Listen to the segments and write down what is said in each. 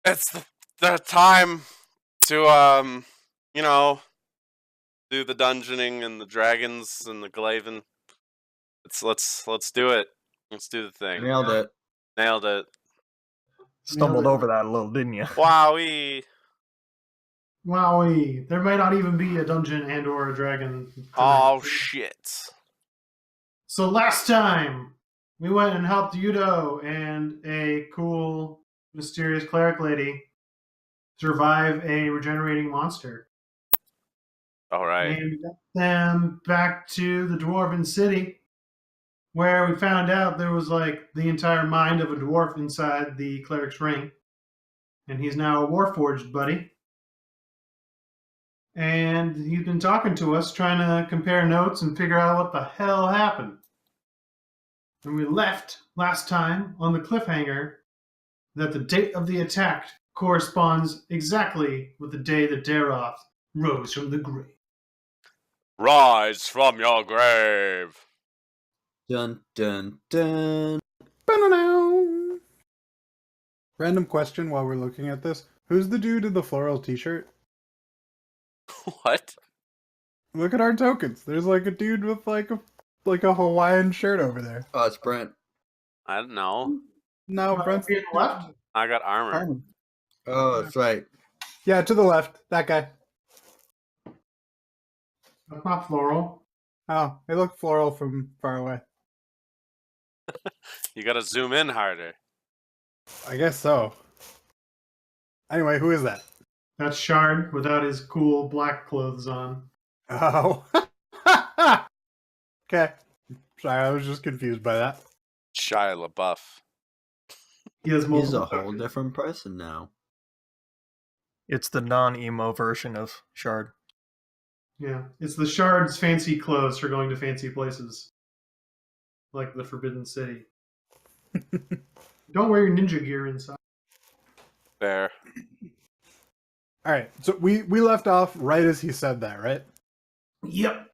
It's the time to you know, do the dungeoning and the dragons and the Glaven. Let's do it. Let's do the thing. Nailed it. Nailed it. Stumbled over that a little, didn't you? Wowie. Wowie. There may not even be a dungeon and or a dragon tonight. Oh shit. So last time we went and helped Yudo and a cool, mysterious cleric lady survive a regenerating monster. All right. And we got them back to the Dwarven City, where we found out there was like the entire mind of a dwarf inside the cleric's ring. And he's now a Warforged buddy. And he's been talking to us, trying to compare notes and figure out what the hell happened. And we left last time on the cliffhanger that the date of the attack corresponds exactly with the day that Daroth rose from the grave. Rise from your grave. Dun dun dun. Ba-na-now. Random question while we're looking at this. Who's the dude in the floral t-shirt? What? Look at our tokens. There's like a dude with like a Hawaiian shirt over there. Oh, it's Brent. I don't know. No, Brent's Being left? I got armor. Armor. Oh, that's right. Yeah, to the left. That guy. That's not floral. Oh, they look floral from far away. You gotta zoom in harder. I guess so. Anyway, who is that? That's Shard without his cool black clothes on. Oh. Okay. Sorry, I was just confused by that. Shia LaBeouf. He has He's multiple a whole tokens. different person now. It's the non-emo version of Shard. Yeah, it's the Shard's fancy clothes for going to fancy places. Like the Forbidden City. Don't wear your ninja gear inside. There. Alright, so we left off right as he said that, right? Yep.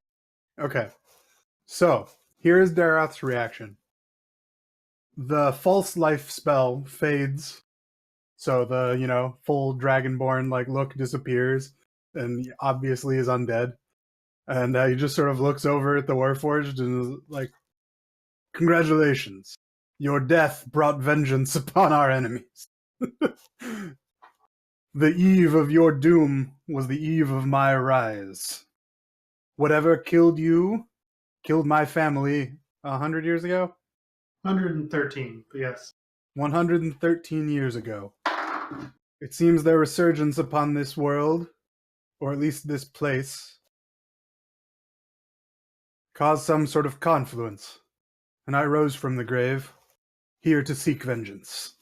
Okay. So, here is Daroth's reaction. The false life spell fades. So the, full dragonborn like look disappears and obviously is undead. And he just sort of looks over at the Warforged and is like, congratulations. Your death brought vengeance upon our enemies. The eve of your doom was the eve of my rise. Whatever killed you, killed my family 100 years ago? 113, but yes. 113 years ago. It seems their resurgence upon this world, or at least this place, caused some sort of confluence, and I rose from the grave, here to seek vengeance.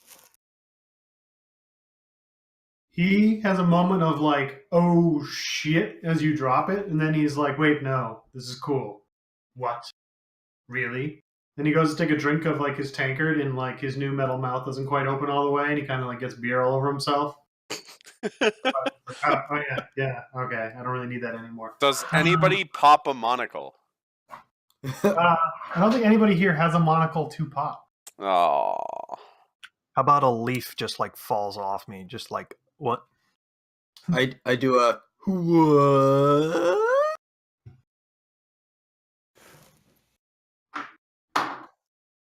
He has a moment of like, oh shit, as you drop it, and then he's like, wait, no, this is cool. What? Really? Then he goes to take a drink of like his tankard, and like his new metal mouth doesn't quite open all the way, and he kind of like gets beer all over himself. Oh yeah, okay. I don't really need that anymore. Does anybody pop a monocle? I don't think anybody here has a monocle to pop. Oh. How about a leaf just like falls off me? Just like, what? I do a what?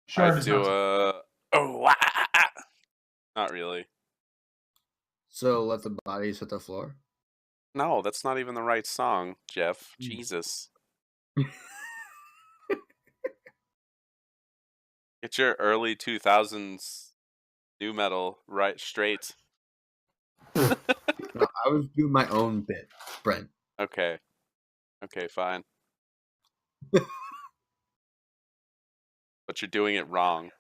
Shard I is do not- a... Oh, ah. Not really. So let the bodies hit the floor. No, that's not even the right song, Jeff. Jesus. Get your early 2000s new metal right straight. No, I was doing my own bit, Brent. Okay. Okay, fine. But you're doing it wrong.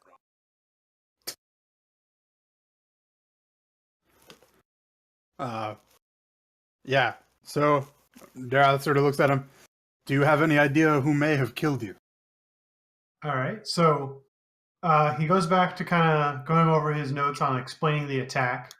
Yeah, so Daroth sort of looks at him. Do you have any idea who may have killed you? All right, so he goes back to kind of going over his notes on explaining the attack.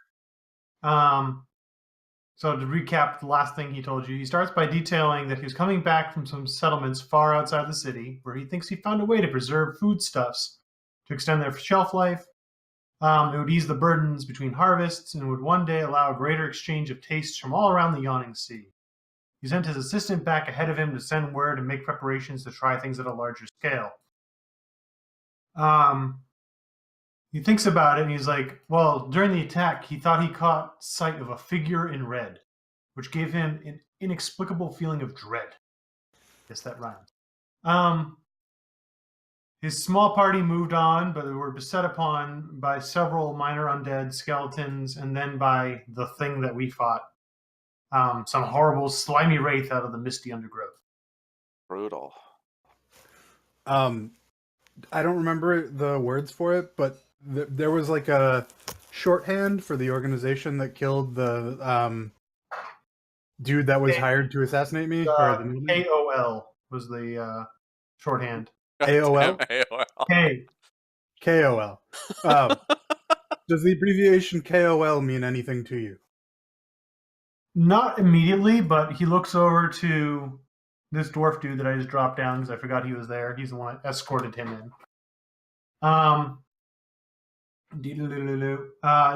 So to recap the last thing he told you, he starts by detailing that he was coming back from some settlements far outside the city, where he thinks he found a way to preserve foodstuffs to extend their shelf life, It would ease the burdens between harvests and would one day allow a greater exchange of tastes from all around the yawning sea. He sent his assistant back ahead of him to send word and make preparations to try things at a larger scale. He thinks about it and he's like, well, during the attack, he thought he caught sight of a figure in red, which gave him an inexplicable feeling of dread. Guess that rhymes. His small party moved on, but they were beset upon by several minor undead skeletons and then by the thing that we fought. Some horrible, slimy wraith out of the misty undergrowth. Brutal. I don't remember the words for it, but there was like a shorthand for the organization that killed the dude that was hired to assassinate me. AOL was the shorthand. AOL? AOL. K. KOL. Does the abbreviation KOL mean anything to you? Not immediately, but he looks over to this dwarf dude that I just dropped down because I forgot he was there. He's the one that escorted him in.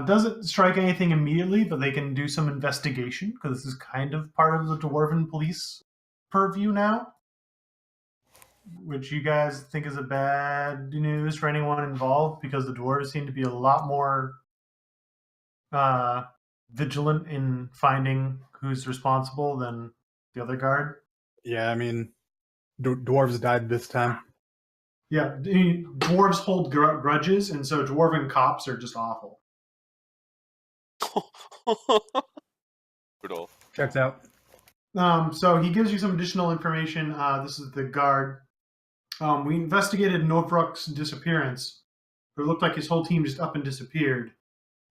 Doesn't strike anything immediately, but they can do some investigation because this is kind of part of the dwarven police purview now, which you guys think is a bad news for anyone involved because the dwarves seem to be a lot more vigilant in finding who's responsible than the other guard. Yeah, I mean, dwarves died this time. Yeah, dwarves hold grudges, and so dwarven cops are just awful. Brutal. Checks out. So he gives you some additional information. This is the guard. We investigated Novruk's disappearance. It looked like his whole team just up and disappeared.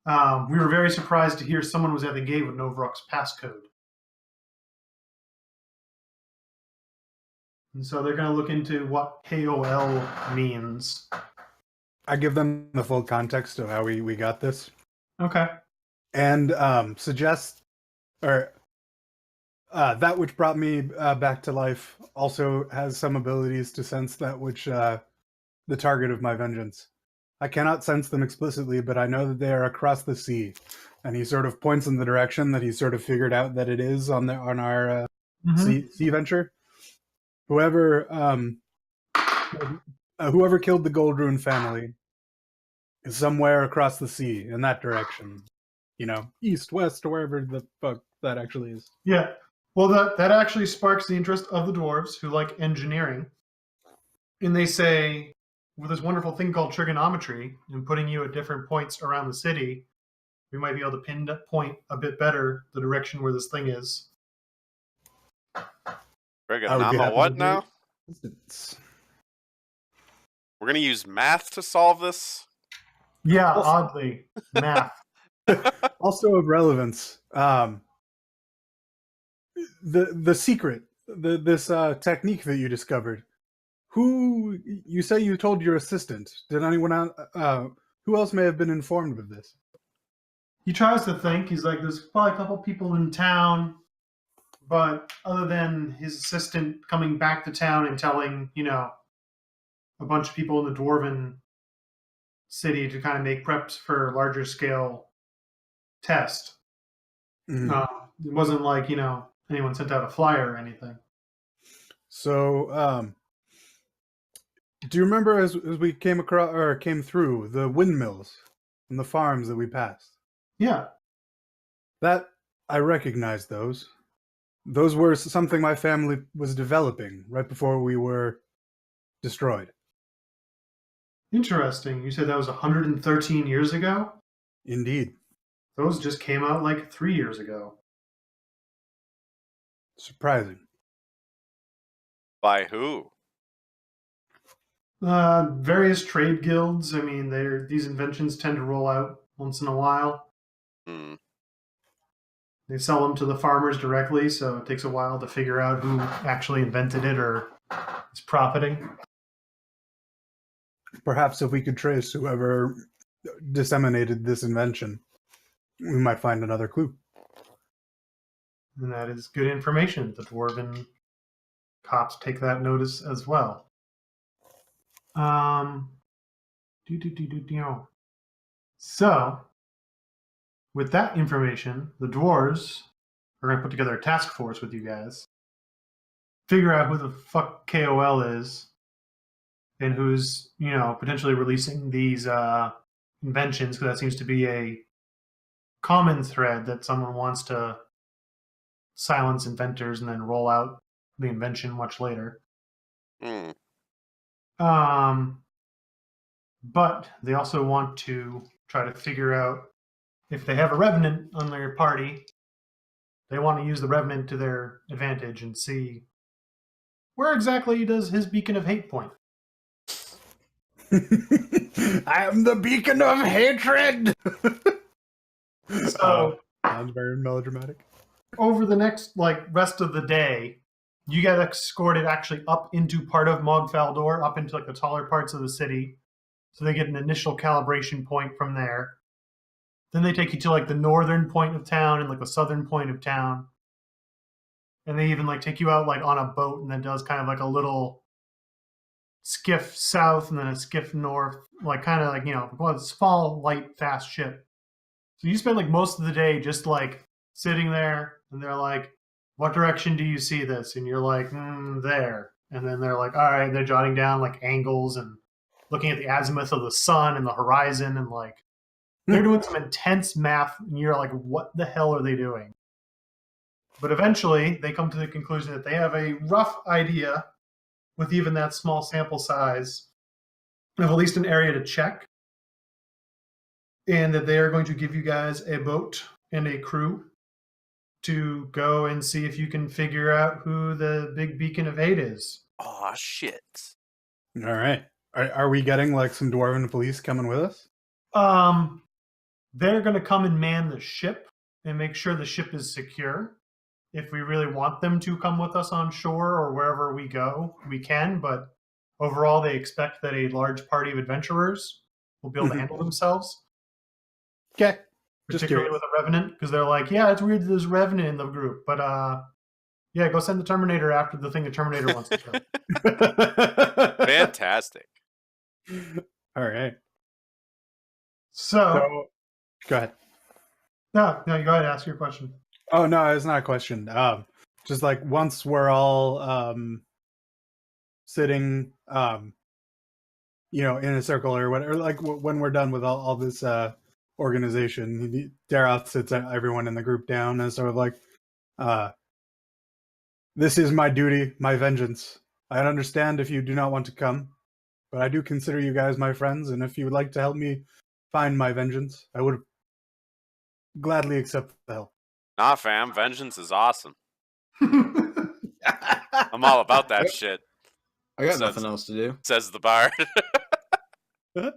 We were very surprised to hear someone was at the gate with Novruk's passcode. And so they're going to look into what KOL means. I give them the full context of how we got this. Okay. And suggest, or that which brought me back to life also has some abilities to sense that which the target of my vengeance. I cannot sense them explicitly, but I know that they are across the sea. And he sort of points in the direction that he sort of figured out that it is on our sea venture. Whoever killed the Gold Rune family is somewhere across the sea in that direction. You know, east, west, or wherever the fuck that actually is. Yeah. Well, that actually sparks the interest of the dwarves who like engineering. And they say, with this wonderful thing called trigonometry and putting you at different points around the city, we might be able to pinpoint a bit better the direction where this thing is. Trigonometry what now? We're gonna use math to solve this? Yeah, oddly. Math. Also of relevance. The secret, this technique that you discovered. Who you say you told your assistant? Did anyone else? Who else may have been informed of this? He tries to think. He's like, there's probably a couple people in town, but other than his assistant coming back to town and telling, a bunch of people in the dwarven city to kind of make preps for a larger scale test. Mm-hmm. It wasn't like, anyone sent out a flyer or anything. So, do you remember as we came through the windmills and the farms that we passed? Yeah. That I recognized those. Those were something my family was developing right before we were destroyed. Interesting. You said that was 113 years ago? Indeed. Those just came out like 3 years ago. Surprising. By who? Various trade guilds. I mean, these inventions tend to roll out once in a while. They sell them to the farmers directly, so it takes a while to figure out who actually invented it or is profiting. Perhaps if we could trace whoever disseminated this invention, we might find another clue. And that is good information. The dwarven cops take that notice as well. So, with that information, the dwarves are going to put together a task force with you guys, figure out who the fuck KOL is, and who's, potentially releasing these inventions, because that seems to be a common thread that someone wants to silence inventors and then roll out the invention much later. Hmm. But they also want to try to figure out if they have a revenant on their party, they want to use the revenant to their advantage and see where exactly does his beacon of hate point. I am the beacon of hatred. So sounds very melodramatic. over the next rest of the day, you get escorted actually up into part of Mogfaldor, up into the taller parts of the city. So they get an initial calibration point from there. Then they take you to the northern point of town and the southern point of town. And they even take you out on a boat, and then does kind of a little skiff south and then a skiff north, a small, light, fast ship. So you spend most of the day just sitting there, and they're like, "What direction do you see this?" And you're like, "There." And then they're like, "All right." They're jotting down angles and looking at the azimuth of the sun and the horizon, and they're doing some intense math, and you're like, "What the hell are they doing?" But eventually, they come to the conclusion that they have a rough idea, with even that small sample size, of at least an area to check, and that they are going to give you guys a boat and a crew to go and see if you can figure out who the big beacon of hate is. Oh shit! All right. Are we getting some dwarven police coming with us? They're going to come and man the ship and make sure the ship is secure. If we really want them to come with us on shore or wherever we go, we can. But overall, they expect that a large party of adventurers will be able to handle themselves. Okay. Particularly with a revenant, because they're like, yeah, it's weird that there's revenant in the group, but yeah, go send the Terminator after the thing the Terminator wants to kill. Fantastic. All right. So go ahead. No, you go ahead and ask your question. Oh no, it's not a question. Just once we're all sitting, in a circle or whatever, when we're done with all this organization, Daroth sits everyone in the group down and sort of this is my duty, my vengeance. I understand if you do not want to come, but I do consider you guys my friends, and if you would like to help me find my vengeance, I would gladly accept the help. Nah, fam, vengeance is awesome. I'm all about that shit. I got nothing else to do. Says the bard. I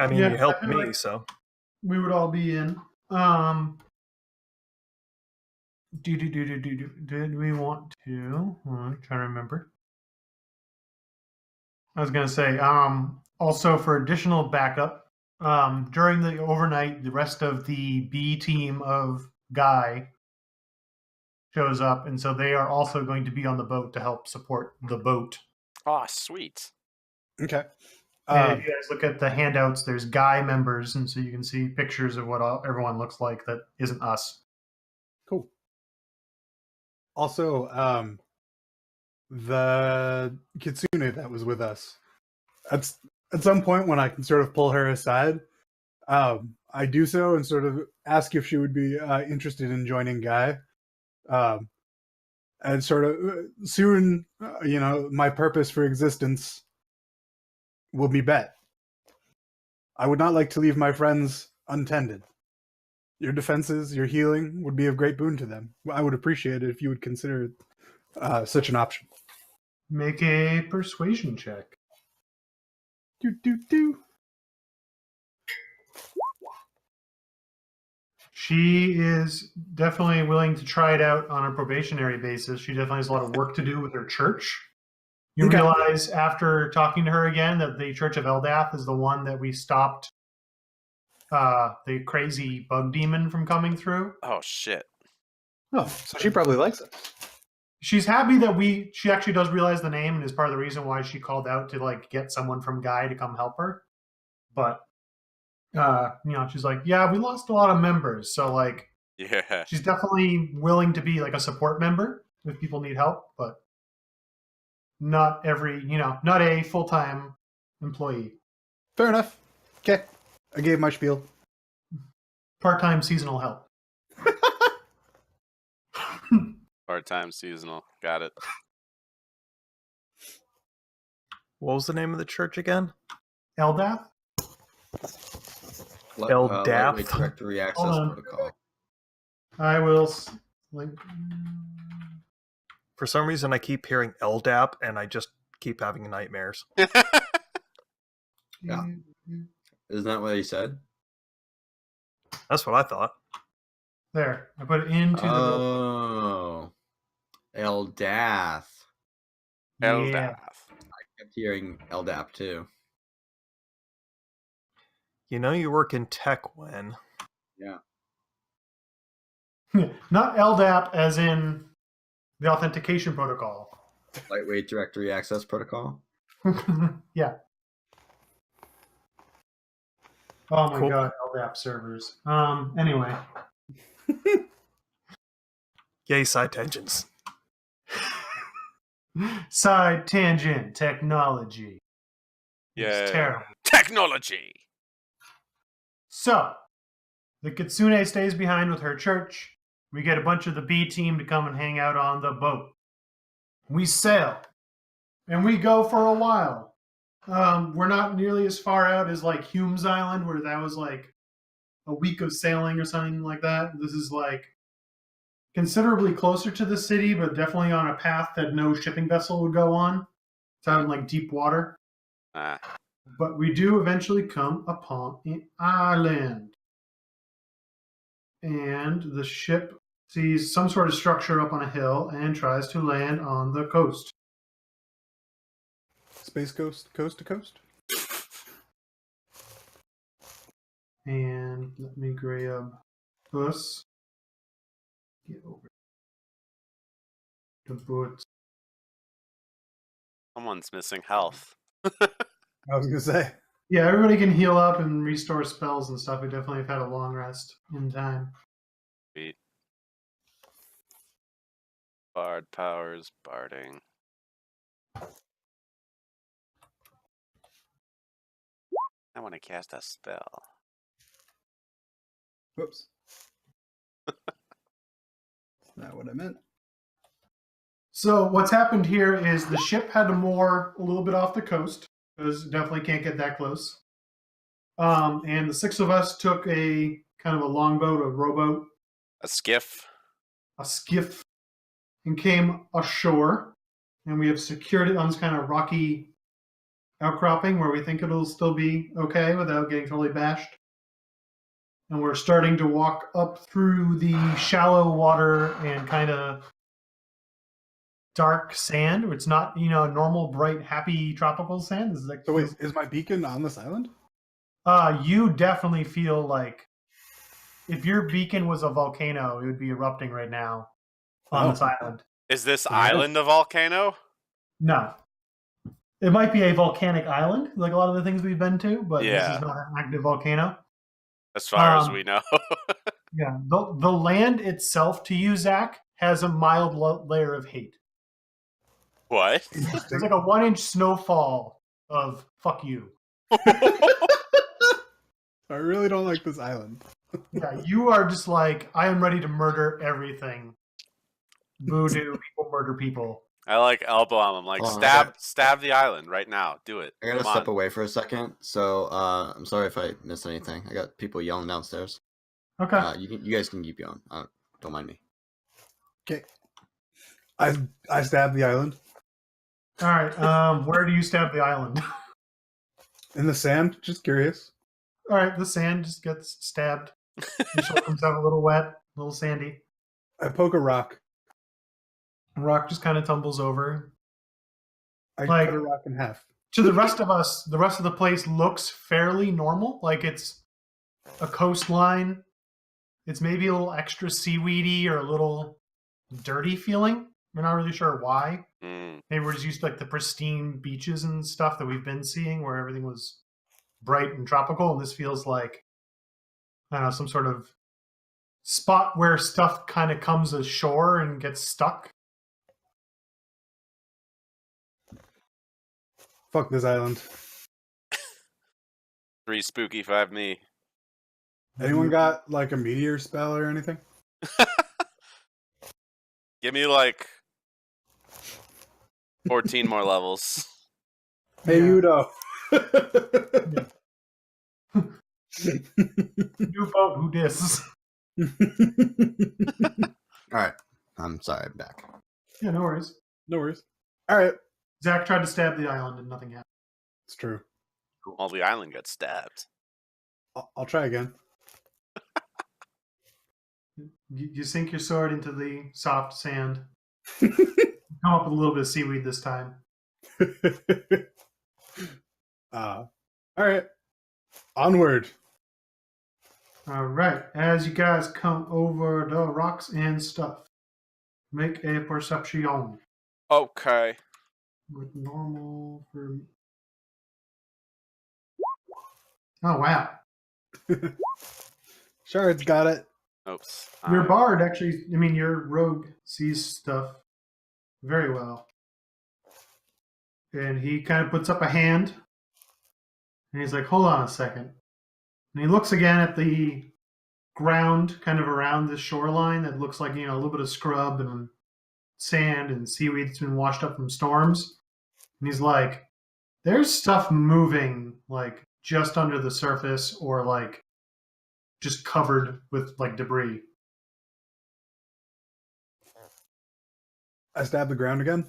mean, Yeah, you helped I feel me, like- so. We would all be in. Did we want to? I'm trying to remember. I was gonna say, also for additional backup, during the overnight, the rest of the B team of Guy shows up, and so they are also going to be on the boat to help support the boat. Oh, sweet. Okay. And if you guys look at the handouts, there's Guy members, and so you can see pictures of what everyone looks like that isn't us. Cool. Also, the Kitsune that was with us, at some point when I can sort of pull her aside, I do so and sort of ask if she would be interested in joining Guy. And sort of soon, my purpose for existence will be met. I would not like to leave my friends untended. Your defenses, your healing would be of great boon to them. I would appreciate it if you would consider such an option. Make a persuasion check. Do. She is definitely willing to try it out on a probationary basis. She definitely has a lot of work to do with her church. You Okay. realize after talking to her again that the Church of Eldath is the one that we stopped the crazy bug demon from coming through. Oh shit. Oh, so she probably likes it. She's happy that she actually does realize the name and is part of the reason why she called out to get someone from Guy to come help her. But she's like, yeah, we lost a lot of members, so like, Yeah. she's definitely willing to be like a support member if people need help, but not not a full-time employee. Fair enough. Okay. I gave my spiel. Part-time seasonal help. Part-time seasonal. Got it. What was the name of the church again? Eldath? Lightweight Daft. directory access Hold on. protocol. I will like. For some reason, I keep hearing LDAP, and I just keep having nightmares. Yeah. Isn't that what he said? That's what I thought. There, I put it into Oh. Eldath. the. Eldath. I kept hearing LDAP too. You know you work in tech when... Yeah. Not LDAP as in the authentication protocol. Lightweight directory access protocol. Yeah. Oh my Cool. god, LDAP servers. Anyway. Yay, side tangents. Side tangent technology. It's Yeah. terrible. Technology. So, the Kitsune stays behind with her church. We get a bunch of the B team to come and hang out on the boat. We sail. And we go for a while. We're not nearly as far out as like Hume's Island, where that was like a week of sailing or something like that. This is like considerably closer to the city, but definitely on a path that no shipping vessel would go on. It's out in like deep water. Ah. But we do eventually come upon an island. And the ship sees some sort of structure up on a hill and tries to land on the coast. Space Coast, coast to coast. And let me grab this. Get over the boat. Someone's missing health. I was gonna say. Yeah, everybody can heal up and restore spells and stuff. We definitely have had a long rest in time. Sweet. Bard powers, barding. I want to cast a spell. Whoops. That's not what I meant. So what's happened here is the ship had to moor a little bit off the coast because definitely can't get that close. And the six of us took a kind of a longboat, a rowboat, A skiff. a skiff, and came ashore. And we have secured it on this kind of rocky outcropping where we think it'll still be okay without getting totally bashed. And we're starting to walk up through the shallow water and kind of dark sand. It's not, normal, bright, happy tropical sand. This is like, So wait, is my beacon on this island? you definitely feel like if your beacon was a volcano, it would be erupting right now on this island. Is this Yeah. island a volcano? No. It might be a volcanic island, like a lot of the things we've been to, but this Yeah. is not an active volcano. As far as we know. Yeah. The land itself, to you, Zach, has a mild layer of hate. What? There's like a 1-inch snowfall of fuck you. I really don't like this island. Yeah, you are just like, I am ready to murder everything. Voodoo, people murder people. I like elbow him. I'm like, Hold on, stab the island right now. Do it. I gotta Come step on. away for a second. So I'm sorry if I missed anything. I got people yelling downstairs. Okay. You guys can keep going. Don't mind me. Okay. I stabbed the island All right. Where do you stab the island? in the sand. Just curious. All right. The sand just gets stabbed. The shell comes out a little wet, a little sandy. I poke a rock. Rock just kind of tumbles over. I Like- cut a rock in half. To the rest of us, the rest of the place looks fairly normal. Like it's a coastline. It's maybe a little extra seaweedy or a little dirty feeling. We're not really sure why. Mm. Maybe we're just used to like the pristine beaches and stuff that we've been seeing where everything was bright and tropical, and this feels like, I don't know, some sort of spot where stuff kind of comes ashore and gets stuck. Fuck this island. 3 spooky, 5 me. Anyone got like a meteor spell or anything? Give me like 14 more levels. Hey, Yeah. Udo. New boat, who dis? All right. I'm sorry. I'm back. Yeah, no worries. No worries. All right. Zach tried to stab the island and nothing happened. It's true. All the island got stabbed. I'll try again. You sink your sword into the soft sand. Come up with a little bit of seaweed this time. All right. Onward. All right. As you guys come over the rocks and stuff, make a perception Okay. with normal for. Oh wow! Shard's got it. Oops. Your bard actually, I mean, your rogue sees stuff very well, and he kind of puts up a hand, and he's like, "Hold on a second," and he looks again at the ground, kind of around the shoreline that looks like, you know, a little bit of scrub and sand and seaweed that's been washed up from storms. And he's like, there's stuff moving like just under the surface or like just covered with like debris. I stab the ground again.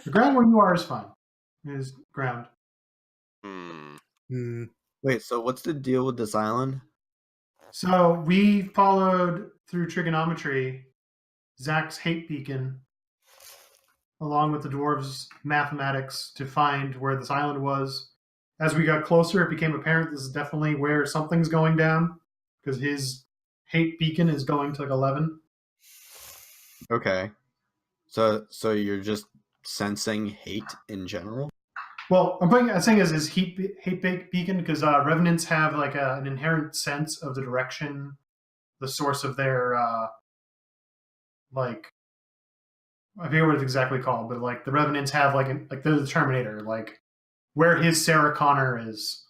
The ground where you are is fine. It is ground. Wait, so what's the deal with this island? So we followed through trigonometry Zach's hate beacon along with the dwarves' mathematics to find where this island was. As we got closer, it became apparent this is definitely where something's going down because his hate beacon is going to like 11. Okay. So you're just sensing hate in general? Well, I'm saying is his hate beacon because revenants have like an inherent sense of the direction, the source of their like, I forget what it's exactly called, but like the revenants have like they're the Terminator, like where his Sarah Connor is.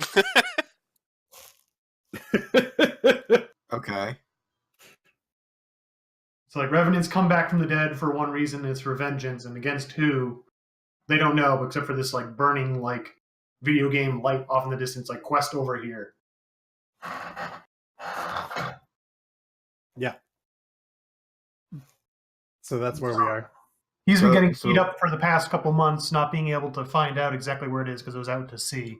Okay. So like revenants come back from the dead for one reason, it's for vengeance, and against who they don't know, except for this like burning like video game light off in the distance, like quest over here. Yeah. So that's where we are. He's been So- getting so- beat up for the past couple months, not being able to find out exactly where it is because it was out to sea.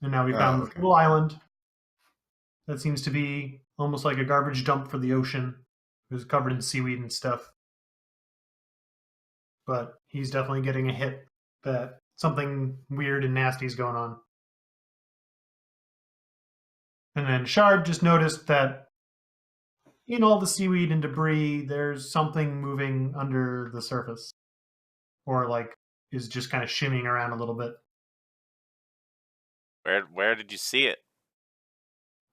And now we found this okay. little island that seems to be almost like a garbage dump for the ocean. It was covered in seaweed and stuff. But he's definitely getting a hit that something weird and nasty is going on. And then Shard just noticed that in all the seaweed and debris, there's something moving under the surface. Or like is just kind of shimmying around a little bit. Where did you see it?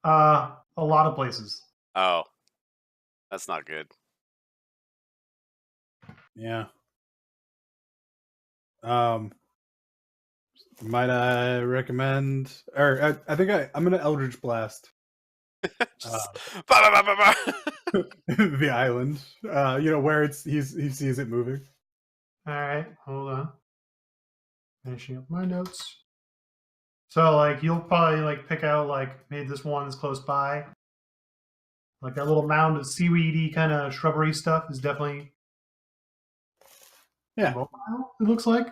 A lot of places. Oh. That's not good. Yeah. Might I recommend, or I think I'm gonna Eldritch Blast Just, bah, bah, bah, bah, bah. the island. Where he sees it moving. Alright, hold on. Finishing up my notes. So like you'll probably like pick out like maybe this one that's close by. Like that little mound of seaweedy kind of shrubbery stuff is definitely Yeah. mobile, it looks like.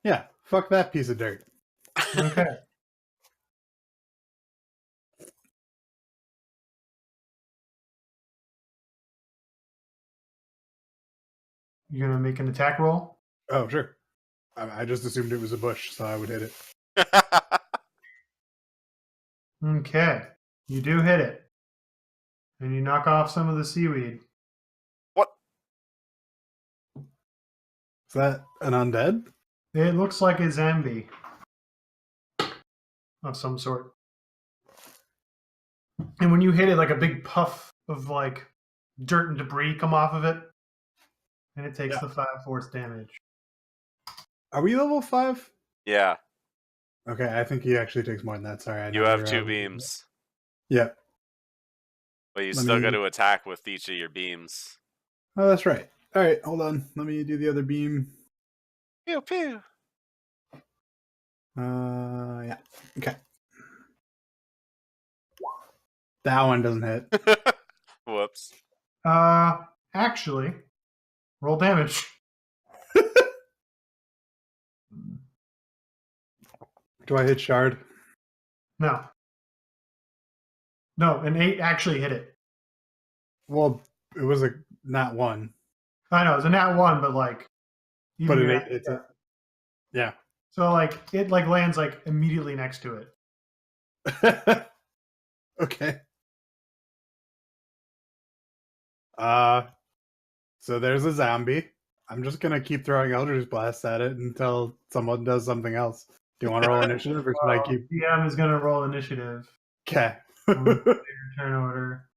Yeah. Fuck that piece of dirt. Okay. You're gonna make an attack roll? Oh, sure. I just assumed it was a bush, so I would hit it. Okay. You do hit it. And you knock off some of the seaweed. What? Is that an undead? It looks like a zombie. of some sort. And when you hit it, like a big puff of like dirt and debris come off of it, and it takes the 5 force damage. Are we level 5? Yeah, Okay, I think he actually takes more than that. Sorry, I you know have you're 2 out. beams, Yeah. but you Let still me- got to attack with each of your beams. Oh, that's right. All right, hold on. Let me do the other beam. Pew pew. Yeah. Okay. That one doesn't hit. Whoops. Actually, roll damage. Do I hit shard? No, an 8 actually hit it. Well, it was a not one, I know it's a nat 1, but like, but even an your 8 hits it. Yeah. so like it like lands like immediately next to it. Okay. So there's a zombie. I'm just gonna keep throwing Eldritch Blasts at it until someone does something else. Do you want to roll initiative, or should I keep? DM is gonna roll initiative. Okay. Your turn order.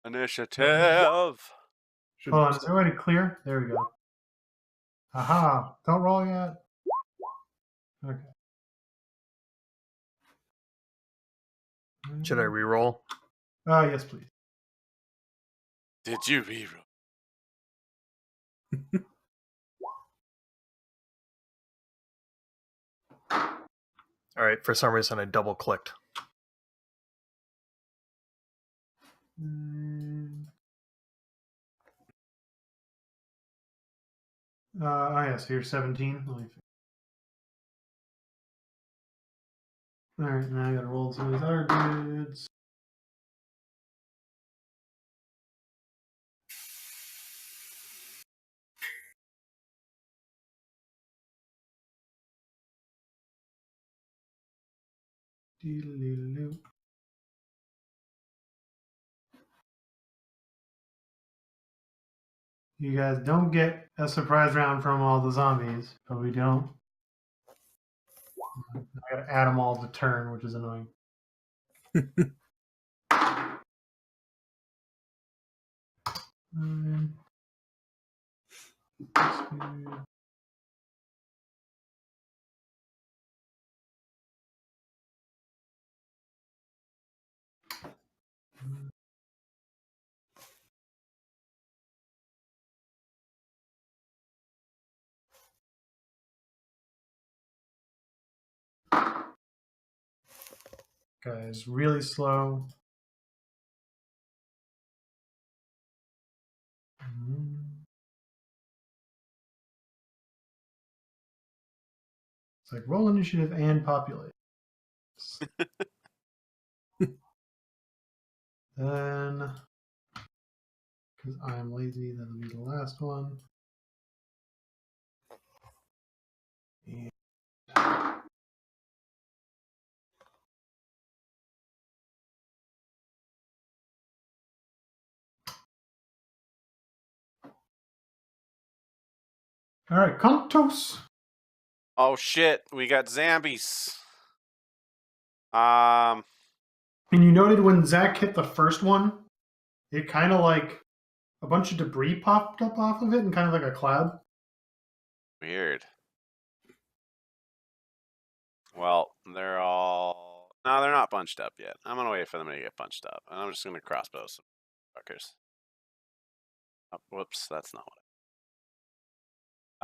Initiative. Should- Hold on, is everybody clear? There we go. Aha! Don't roll yet. Okay. Should I re-roll? Yes, please. Did you reroll? All right. For some reason, I double clicked. Yeah, so you're 17. Alright, now I gotta roll some of these other dudes. Doodle-doodle-doo. You guys don't get a surprise round from all the zombies, but we don't. I gotta add them all to turn, which is annoying. Um, Guys, really slow. It's like roll initiative and populate. Then, because I'm lazy, that'll be the last one. And all right, Contos. Oh shit, we got zombies. And you noted when Zach hit the first one, it kind of like a bunch of debris popped up off of it and kind of like a cloud. Weird. Well, they're all... No, they're not bunched up yet. I'm gonna wait for them to get bunched up. And I'm just gonna crossbow some fuckers. Oh, whoops, that's not what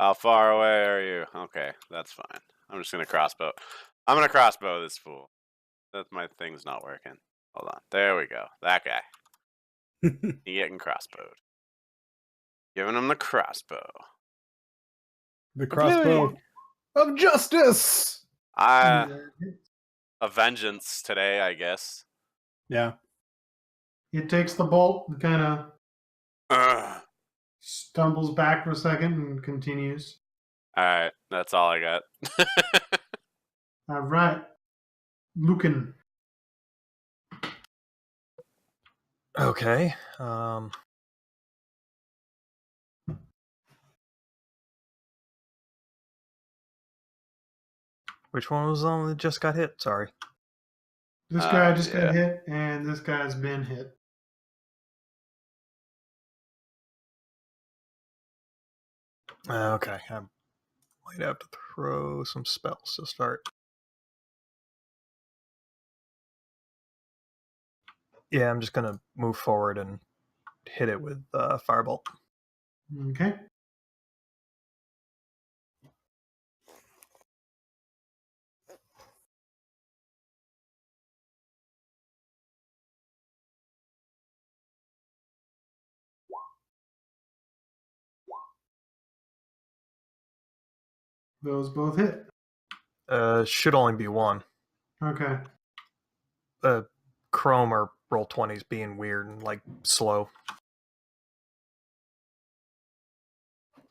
How far away are you? Okay, that's fine. I'm just gonna crossbow. I'm gonna crossbow this fool. That's my thing's not working. Hold on. There we go. That guy. He getting crossbowed. Giving him the crossbow. The crossbow of justice. A vengeance today, I guess. Yeah. It takes the bolt and kind of Ugh. stumbles back for a second and continues. Alright, that's all I got. All right, Lucan. Okay. Which one was the one that just got hit? Sorry. This guy just yeah. got hit, and this guy's been hit. Okay, I might have to throw some spells to start. Yeah, I'm just gonna move forward and hit it with Firebolt. Okay. Those both hit. Should only be one. Okay. Chrome or Roll20s being weird and like slow.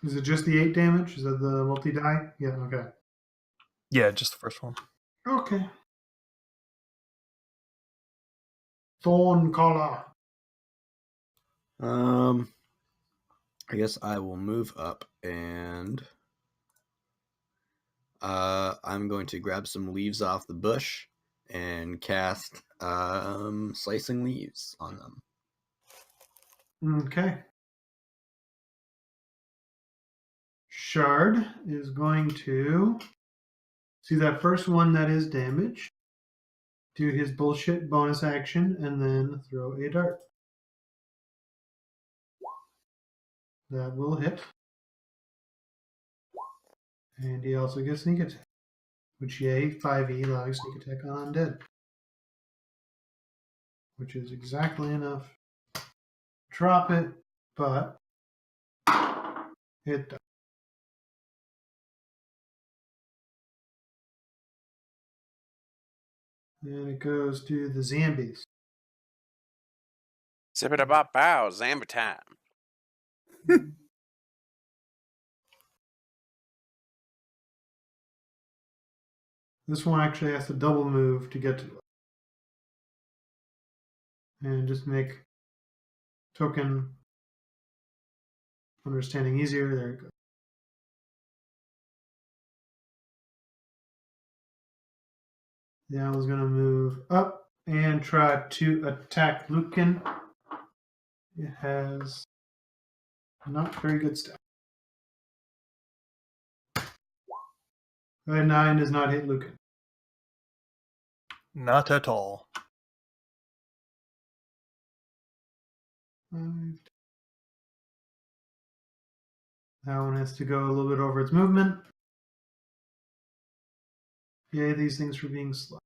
Is it just the 8 damage? Is that the multi-die? Yeah, okay. Yeah, just the first one. Okay. Thorn Collar. I guess I will move up and I'm going to grab some leaves off the bush and cast slicing leaves on them. Okay. Shard is going to see that first one that is damage, do his bullshit bonus action, and then throw a dart. That will hit. And he also gets sneak attack, which, yay, 5e allows sneak attack on undead, which is exactly enough. Drop it, but it does. And it goes to the zombies. Zippity-bop-bow, Zamba time. This one actually has to double move to get to it. And just make token understanding easier. There you go. The owl's going to move up and try to attack Lucan. It has not very good stats. 9 does not hit Lucan. Not at all. 5. That one has to go a little bit over its movement. Yay, these things for being slow.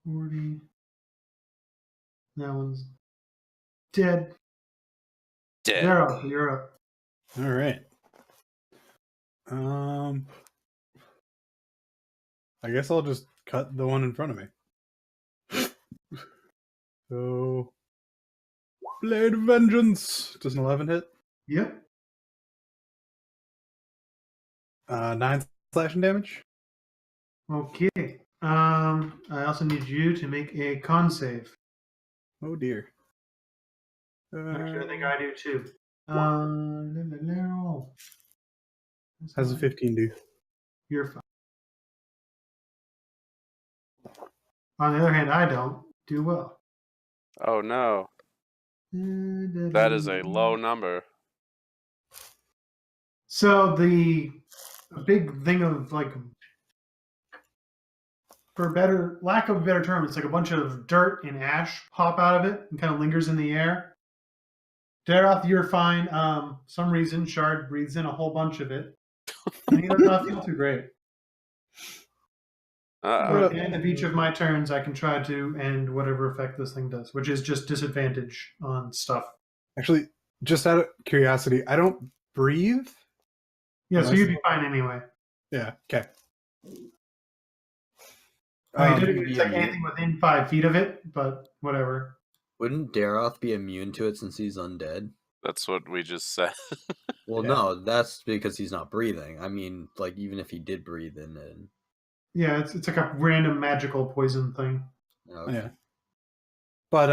$40. That one's dead. Dead. Daryl, you're up. All right. I guess I'll just cut the one in front of me. So, Blade of Vengeance. Does an 11 hit? Yep. 9 slashing damage. Okay. I also need you to make a con save. Oh dear. Actually, I think I do too. How's a 15 do? You're fine. On the other hand, I don't do well. Oh no, that is a low number. So a big thing of like, for lack of a better term, it's like a bunch of dirt and ash pop out of it and kind of lingers in the air. Daroth, you're fine. Some reason Shard breathes in a whole bunch of it. And he does not feel too great. At the end of each of my turns, I can try to end whatever effect this thing does, which is just disadvantage on stuff. Actually, just out of curiosity, I don't breathe. Yeah, so you'd be fine anyway. Yeah, okay. It's like anything within 5 feet of it, but whatever. Wouldn't Daroth be immune to it since he's undead? That's what we just said. Well, no, that's because he's not breathing. I mean, like, even if he did breathe in it. Yeah, it's like a random magical poison thing. Okay. Yeah. But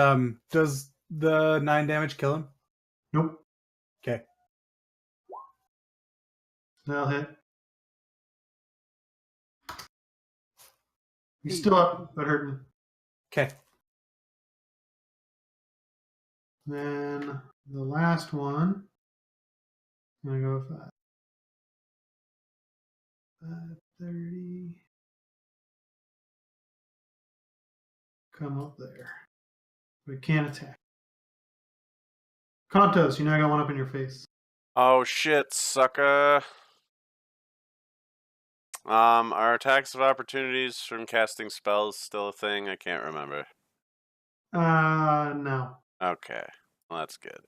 does the 9 damage kill him? Nope. Okay. That'll hit. He's still up, but hurting. Okay. Then the last one. I'm gonna go with 530. Come up there. But it can't attack. Contos, you now got one up in your face. Oh shit, sucker. Are attacks of opportunities from casting spells still a thing? I can't remember. No. Okay, well that's good.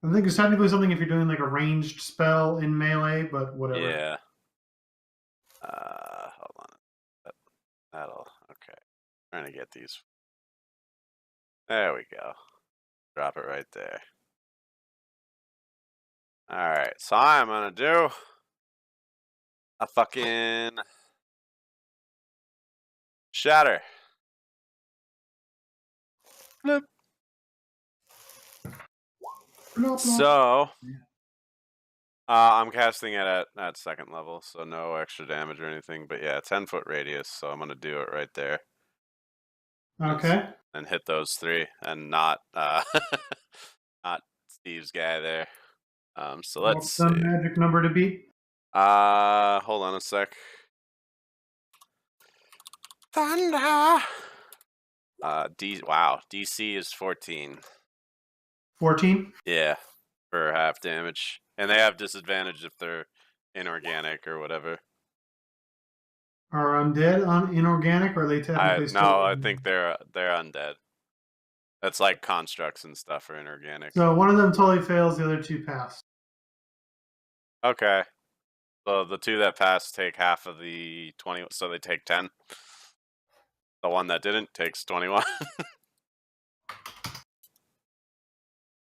I think it's technically something if you're doing like a ranged spell in melee, but whatever. Yeah. Hold on. That'll okay. Trying to get these. There we go. Drop it right there. Alright, so I'm gonna do a fucking shatter. Bloop. So I'm casting it at second level, so no extra damage or anything, but yeah, 10-foot radius, so I'm gonna do it right there. Okay. And hit those three and not not Steve's guy there. So let's What's the see. magic number to beat? Hold on a sec. Thunder. Wow, DC is 14. 14? Yeah, for half damage, and they have disadvantage if they're inorganic or whatever. Are undead inorganic, or are they technically still? No, I think they're undead. That's like constructs and stuff are inorganic. So one of them totally fails, the other two pass. Okay. So the two that passed take half of the 20, so they take 10. The one that didn't takes 21.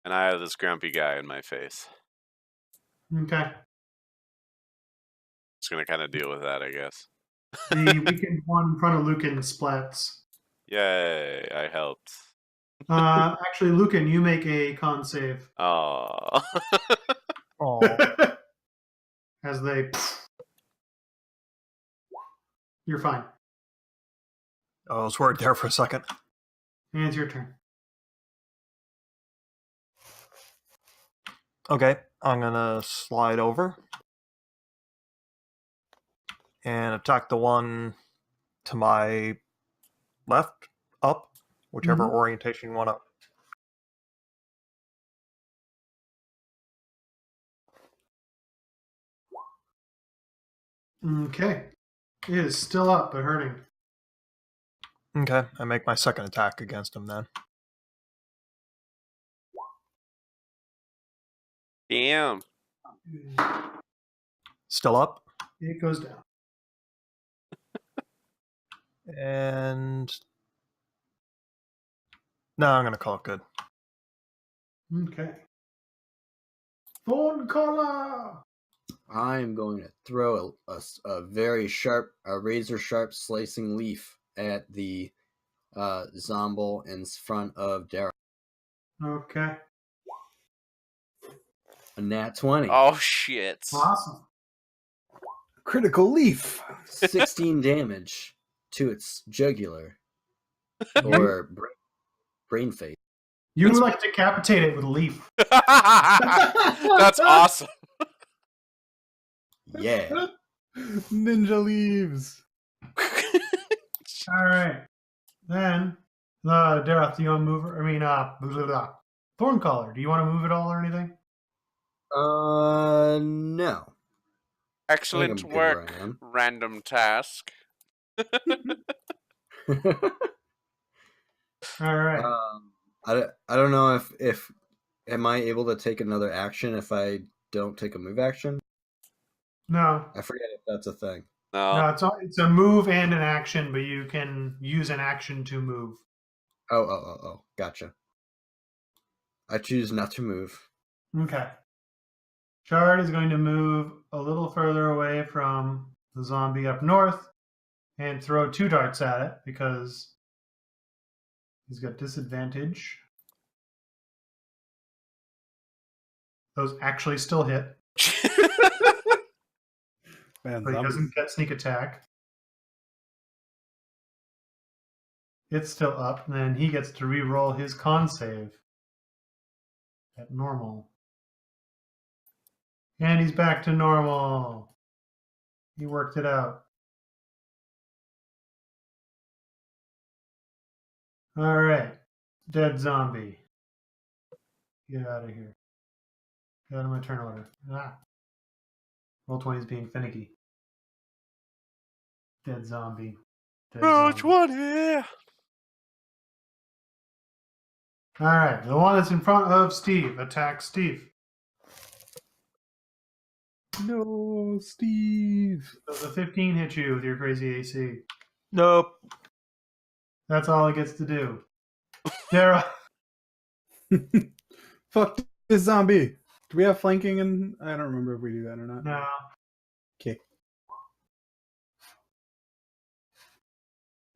And I have this grumpy guy in my face. Okay. Just gonna kind of deal with that, I guess. The weakened one in front of Lucan splats. Yay, I helped. Actually, Lucan, you make a con save Oh. Oh, as they. You're fine. I was worried there for a second. And it's your turn. Okay, I'm gonna slide over and attack the one to my left, up, whichever orientation you want up. Okay. It is still up, but hurting. Okay, I make my second attack against him then. Damn. Still up, It goes down. and no, I'm gonna call it good. Okay. Thorn collar. I'm going to throw a very sharp, a razor sharp slicing leaf at the Zomble in front of Daryl. Okay. A nat 20. Oh shit. Awesome. Critical leaf. 16 damage to its jugular or brain face. You would like to decapitate it with a leaf. That's awesome. Yeah. Ninja leaves. All right. Then, Dareth, do you want to move? Blah, blah, blah. Thorn collar. Do you want to move at all or anything? No. Excellent I'm good where work. I am. Random task. All right. I don't know if am I able to take another action if I don't take a move action? No. I forget if that's a thing. No. No, it's a move and an action, but you can use an action to move. Oh, gotcha. I choose not to move. Okay. Shard is going to move a little further away from the zombie up north and throw 2 darts at it because he's got disadvantage. Those actually still hit, Man, but he zombies. doesn't get sneak attack. It's still up, and then he gets to re-roll his con save at normal. And he's back to normal. He worked it out. All right. Dead zombie. Get out of here. Get out of my turn order. Ah. Roll20 is being finicky. Dead zombie. Dead Roach zombie. one here. All right. The one that's in front of Steve. Attack Steve. No, Steve. Does a 15 hit you with your crazy AC? Nope. That's all it gets to do. Dara. Fuck this zombie. Do we have flanking? And I don't remember if we do that or not. No. Okay.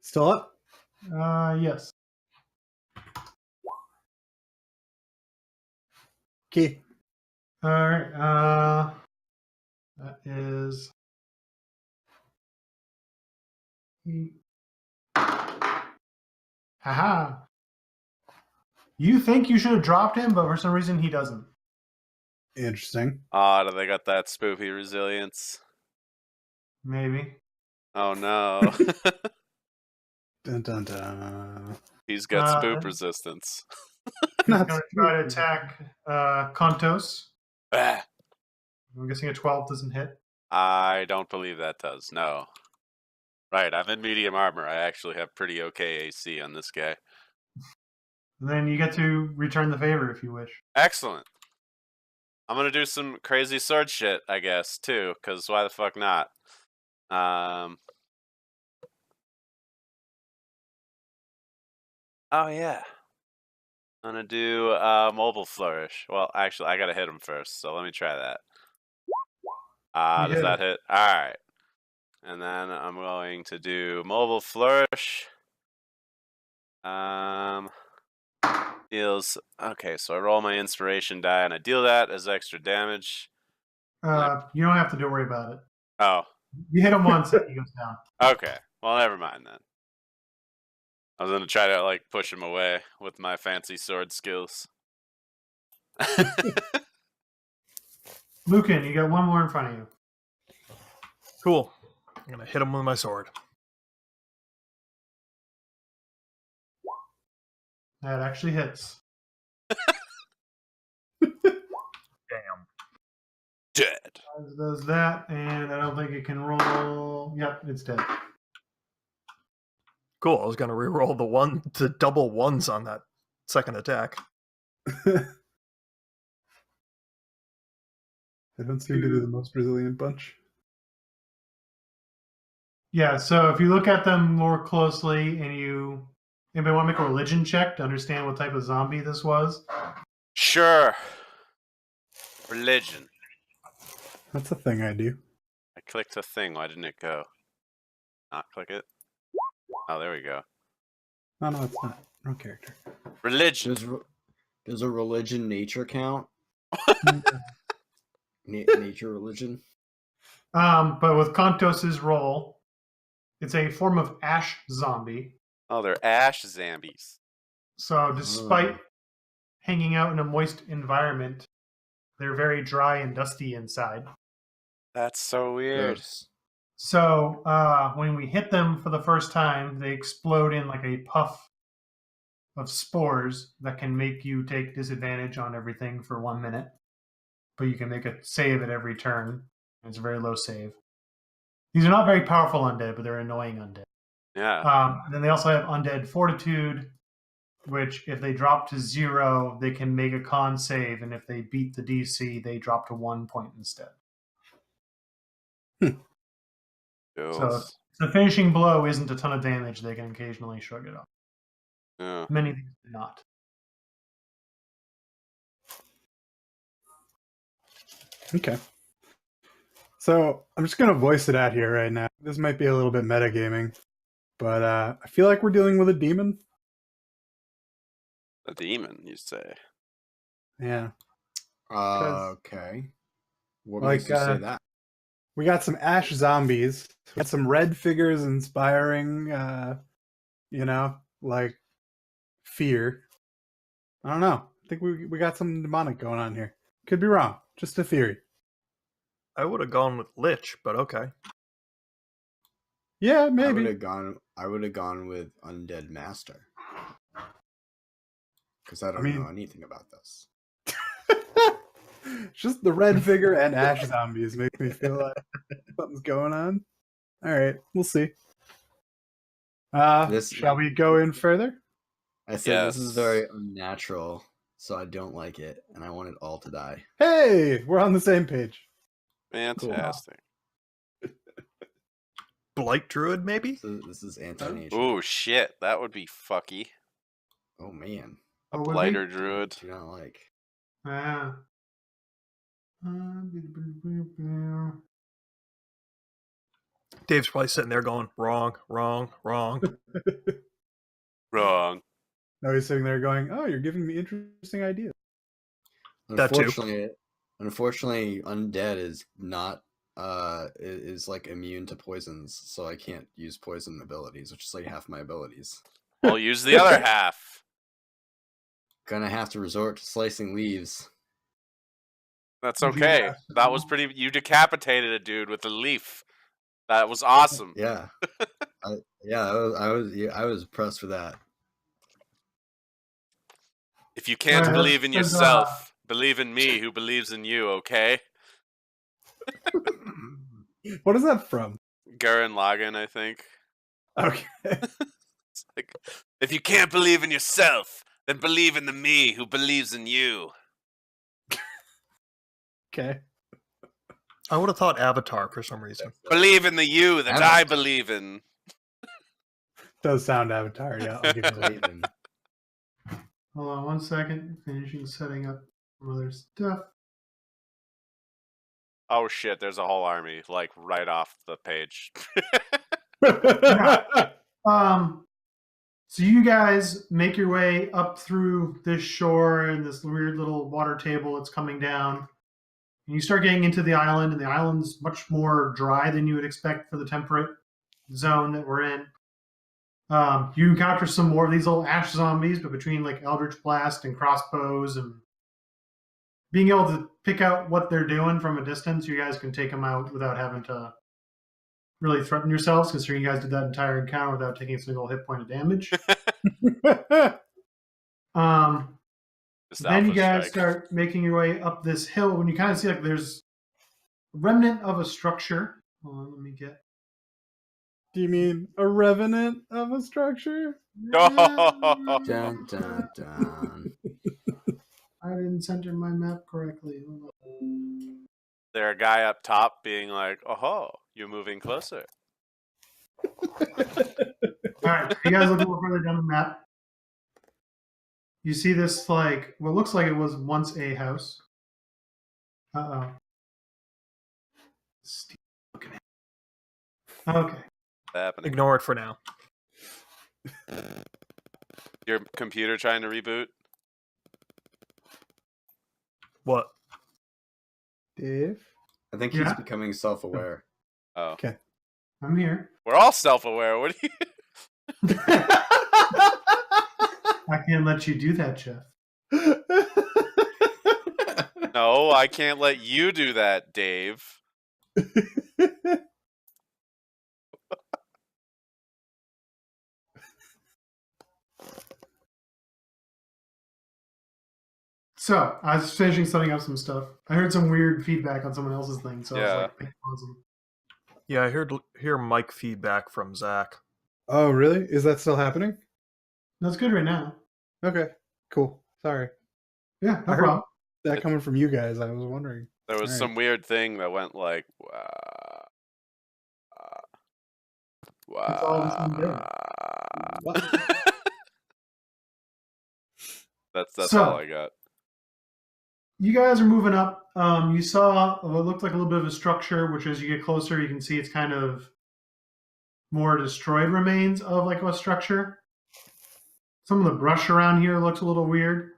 Still up? Yes. Okay. All right. That is. Haha. You think you should have dropped him, but for some reason he doesn't. Interesting. Do they got that spoopy resilience? Maybe. Oh no. Dun dun dun. He's got spoop and- resistance. He's going to try to attack Kontos. Ah, I'm guessing a 12 doesn't hit. I don't believe that does. No. Right, I'm in medium armor. I actually have pretty okay AC on this guy. And then you get to return the favor if you wish. Excellent. I'm gonna do some crazy sword shit, I guess, too, because why the fuck not? Oh yeah. I'm gonna do mobile flourish. Well, actually, I gotta hit him first, so let me try that. You Does hit that hit? All right. And then I'm going to do mobile flourish. Deals. Okay, so I roll my inspiration die and I deal that as extra damage. You don't have to worry about it. Oh, You hit him once and he goes down. okay. Well, never mind then. I was gonna try to like push him away with my fancy sword skills. Lucan, you got one more in front of you. Cool. I'm going to hit him with my sword. That actually hits. Damn. Dead. Does that, and I don't think it can roll. Yep, it's dead. Cool. I was going to re-roll the double ones on that second attack. They don't seem to be the most resilient bunch. Yeah, so if you look at them more closely and anybody want to make a religion check to understand what type of zombie this was? Sure. Religion. That's a thing I do. I clicked the thing. Why didn't it go? Not click it. Oh, there we go. Oh, no, it's not. Wrong character. Religion. Does a religion nature count? Nature religion? But with Kontos's roll, it's a form of ash zombie. Oh, they're ash zombies. So despite hanging out in a moist environment, they're very dry and dusty inside. That's so weird. Gross. So when we hit them for the first time, they explode in like a puff of spores that can make you take disadvantage on everything for 1 minute. But you can make a save at every turn. It's a very low save. These are not very powerful undead, but they're annoying undead. Yeah. And then they also have undead fortitude, which if they drop to 0, they can make a con save, and if they beat the DC, they drop to 1 point instead. So if the finishing blow isn't a ton of damage, they can occasionally shrug it off. Yeah. Many things do not. Okay. So I'm just going to voice it out here right now. This might be a little bit metagaming, but I feel like we're dealing with a demon. A demon, you say? Yeah. Okay. What Like, makes you say that? we got some ash zombies. We got some red figures inspiring, like fear. I don't know. I think we got something demonic going on here. Could be wrong. Just a theory. I would have gone with Lich, but okay. Yeah, I maybe. would have gone with Undead Master. Because I don't mean- know anything about this. Just the red figure and ash zombies make me feel like something's going on. All right, we'll see. Shall we go in further? I said this is Yes. very unnatural, so I don't like it, and I want it all to die. Hey, we're on the same page. Fantastic. Blight Druid, maybe? This is anti-nature. Ooh, shit. That would be fucky. Oh man, A What would be? blighter druid. do not like. Ah. Dave's probably sitting there going, wrong, wrong, wrong. Wrong. Now he's sitting there going, "Oh, you're giving me interesting ideas." That too. Unfortunately, undead is not is like immune to poisons, so I can't use poison abilities, which is like half my abilities. I'll use the other half. Gonna have to resort to slicing leaves. That's okay. That was pretty. You decapitated a dude with a leaf. That was awesome. Yeah, I was impressed with that. If you can't Alright, believe in let's- yourself, believe in me who believes in you, okay? What is that from? Gurren Lagann, I think. Okay. It's like, if you can't believe in yourself, then believe in the me who believes in you. Okay. I would have thought Avatar for some reason. Believe in the you that I believe in. Does sound Avatar, yeah. I'll give you that. Believe in- Hold on 1 second. Finishing setting up some other stuff. Oh shit, there's a whole army, like, right off the page. So you guys make your way up through this shore and this weird little water table that's coming down. And you start getting into the island, and the island's much more dry than you would expect for the temperate zone that we're in. You encounter some more of these little ash zombies, but between like Eldritch Blast and crossbows and being able to pick out what they're doing from a distance, you guys can take them out without having to really threaten yourselves, considering you guys did that entire encounter without taking a single hit point of damage. Just Then you alpha guys strike. start making your way up this hill when you kind of see like there's a remnant of a structure. Hold on, let me get. Do you mean a revenant of a structure? Dun dun dun. I didn't center my map correctly. Hold on. There a guy up top being like, "Oh, you're moving closer." All right, you guys look a little further down the map. You see this like what looks like it was once a house. Uh-oh. Steve looking at. Okay. Happening. Ignore it for now. Your computer trying to reboot? What? Dave? I think Yeah. he's becoming self-aware. Oh, Okay. I'm here. we're all self-aware. What do you? I can't let you do that, Jeff. No, I can't let you do that, Dave. So I was finishing setting up some stuff. I heard some weird feedback on someone else's thing, so I was like, awesome. Yeah, I hear mic feedback from Zach. Oh, really? Is that still happening? That's good right now. Okay, cool. Sorry. Yeah, no I heard- problem. That coming from you guys, I was wondering. There was Alright. some weird thing that went like, It's all the same day. That's So- all I got. You guys are moving up. You saw what looked like a little bit of a structure, which as you get closer, you can see it's kind of more destroyed remains of like a structure. Some of the brush around here looks a little weird.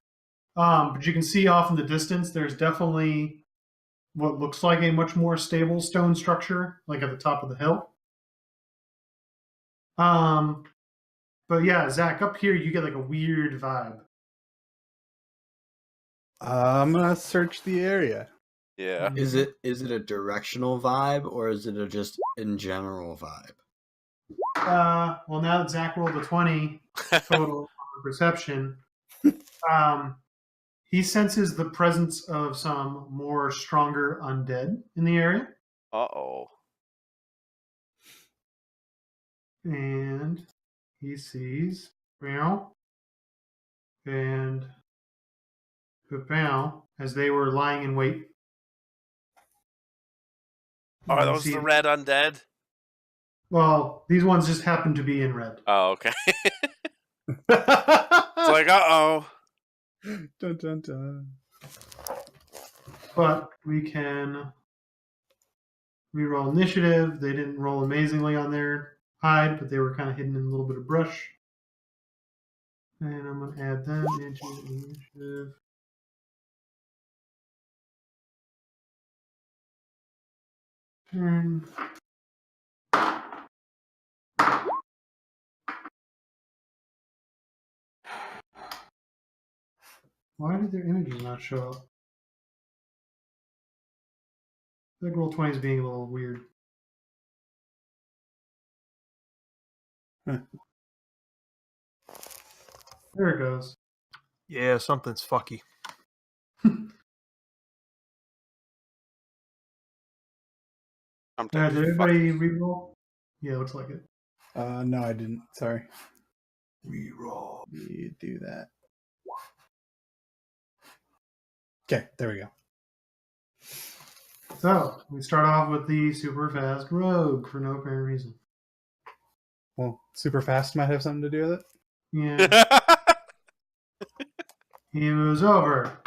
But you can see off in the distance, there's definitely what looks like a much more stable stone structure, like at the top of the hill. But yeah, Zach, up here you get like a weird vibe. I'm gonna search the area. Yeah. Is it a directional vibe or is it a just in general vibe? Well, now that Zach rolled a 20 total on perception, he senses the presence of some more stronger undead in the area. Uh-oh. And he sees Meow and Pepin as they were lying in wait. Are You those see- the red undead? Well, these ones just happen to be in red. Oh, okay. It's like, uh-oh. Dun, dun, dun. But we can reroll initiative. They didn't roll amazingly on their hide, but they were kind of hidden in a little bit of brush. And I'm going to add them into initiative. Turn. Why did their images not show up? I think roll 20 is being a little weird. Huh. There it goes. Yeah, something's fucky. I'm Did taking everybody reroll? Yeah, looks like it. No, I didn't. Sorry. Reroll. You do that. Okay, there we go. So, we start off with the super fast rogue for no apparent reason. Well, super fast might have something to do with it. Yeah, he moves over.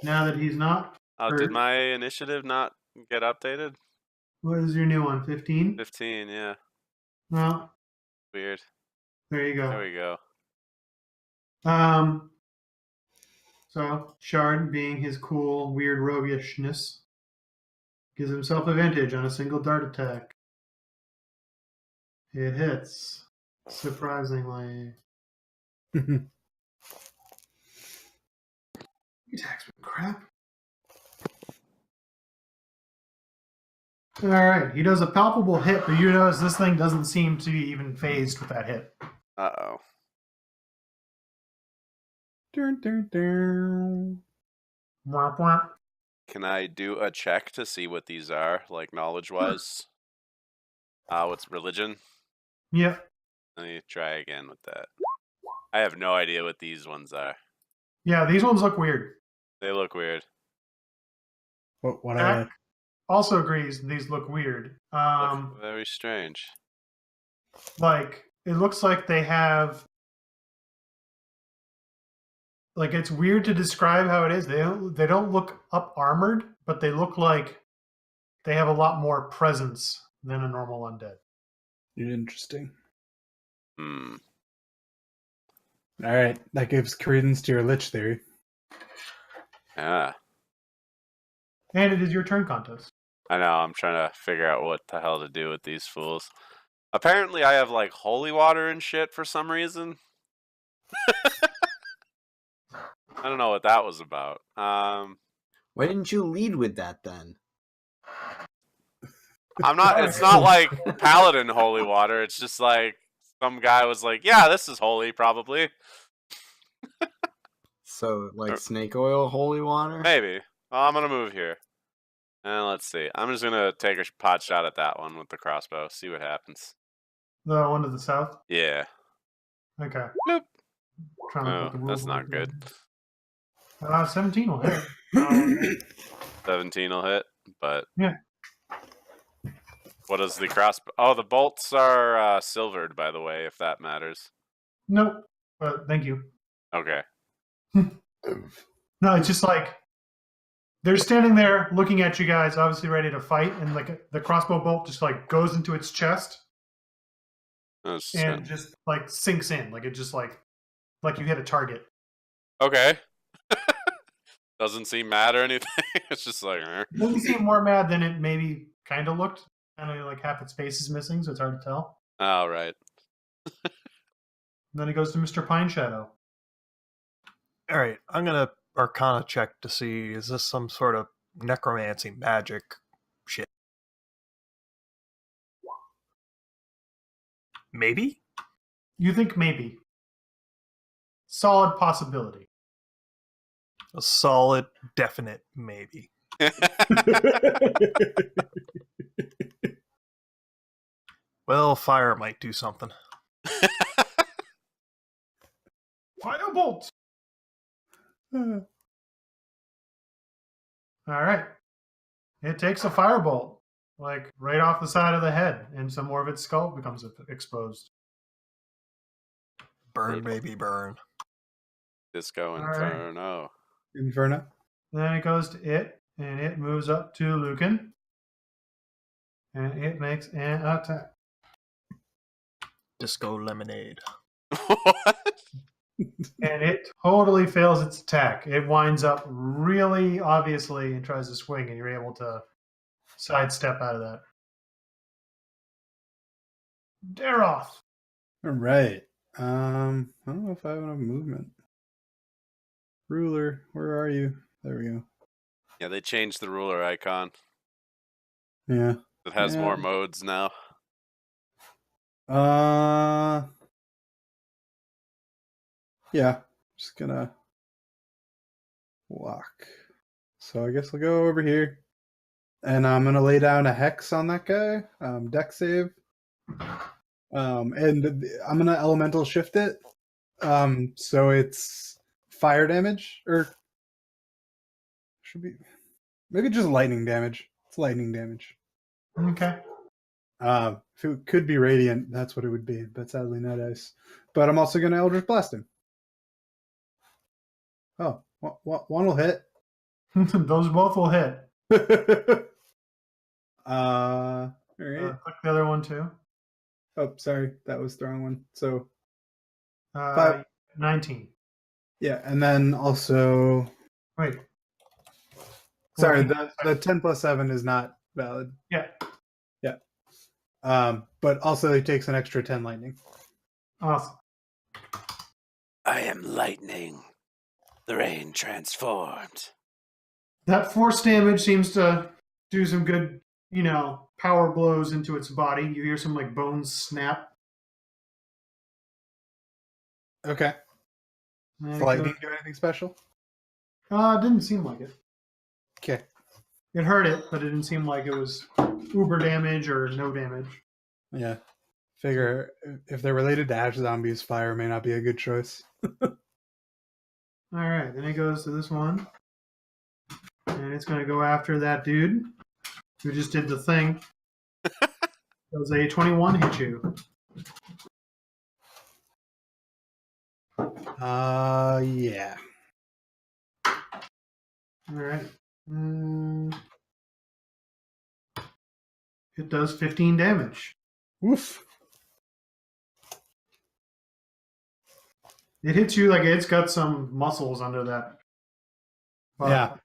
Now that he's not, Oh, did my initiative not get updated? what is your new one? 15? 15, yeah. Well, Weird. there you go. There we go. So Shard, being his cool, weird roguishness, gives himself advantage on a single dart attack. It hits, surprisingly. Attacks with crap. All right, he does a palpable hit, but you notice this thing doesn't seem to be even phased with that hit. Uh-oh. Dun, dun, dun. Womp womp. Can I do a check to see what these are, like knowledge-wise? What's religion? Yep. Let me try again with that. I have no idea what these ones are. Yeah, these ones look weird. They look weird. What Zach also agrees these look weird. Look very strange. Like it looks like they have. Like it's weird to describe how it is. They don't look up armored, but they look like they have a lot more presence than a normal undead. Interesting. Hmm. All right, that gives credence to your lich theory. Yeah. And it is your turn contest. I know, I'm trying to figure out what the hell to do with these fools. Apparently I have like holy water and shit for some reason. I don't know what that was about. Why didn't you lead with that then? It's not like paladin holy water, it's just like some guy was like, yeah, this is holy probably. So, like snake oil, holy water? Maybe. Well, I'm gonna move here. And let's see. I'm just gonna take a pot shot at that one with the crossbow, see what happens. The one to the south. Yeah. Okay. Bloop. Trying to Oh, put the rules that's in not there. good. 17 will hit. 17 will hit, but Yeah. what is the crossbow? Oh, the bolts are silvered, by the way, if that matters. Nope. But thank you. Okay. No, it's just like they're standing there looking at you guys, obviously ready to fight, and like the crossbow bolt just like goes into its chest That's and just like sinks in, like it just like you hit a target. okay. Doesn't seem mad or anything. It's just like, It doesn't seem more mad than it maybe kind of looked. Kind of like half its face is missing, so it's hard to tell. oh, right. And then it goes to Mr. Pine Shadow. All right, I'm gonna Arcana check to see, is this some sort of necromancy magic shit? Maybe? You think maybe. Solid possibility. A solid, definite maybe. Well, fire might do something. Firebolt! Alright. It takes a firebolt, like right off the side of the head, and some more of its skull becomes exposed. Burn, baby, burn. Disco Alright. Inferno. Inferno. Then it goes to it, and it moves up to Lucan. And it makes an attack. Disco lemonade. What? And it totally fails its attack. It winds up really obviously and tries to swing, and you're able to sidestep out of that. Daroth! All right. I don't know if I have enough movement. Ruler, where are you? There we go. Yeah, they changed the ruler icon. Yeah. It has Yeah. more modes now. Yeah. Just gonna walk. So I guess I'll go over here. And I'm gonna lay down a hex on that guy. Deck save. And I'm gonna elemental shift it. So it's fire damage, or should be maybe just lightning damage. It's lightning damage. Okay. If it could be radiant, that's what it would be, but sadly not ice. But I'm also gonna Eldritch Blast him. Oh, one will hit. Those both will hit. All right. Click the other one too. Oh, sorry, that was the wrong one. So 19. yeah, and then also, Wait. sorry, Well, the 10 plus 7 is not valid. Yeah. But also it takes an extra 10 lightning. Awesome. I am lightning. The rain transformed. That force damage seems to do some good, power blows into its body. You hear some like bones snap. Okay. And Does it lightning goes- do anything special? didn't seem like it. Okay. It hurt it, but it didn't seem like it was uber damage or no damage. Yeah. Figure if they're related to ash zombies, fire may not be a good choice. All right, then it goes to this one. And it's going to go after that dude who just did the thing. Does a 21 hit you? Yeah. All right. It does 15 damage. Woof. It hits you like it's got some muscles under that. Yeah.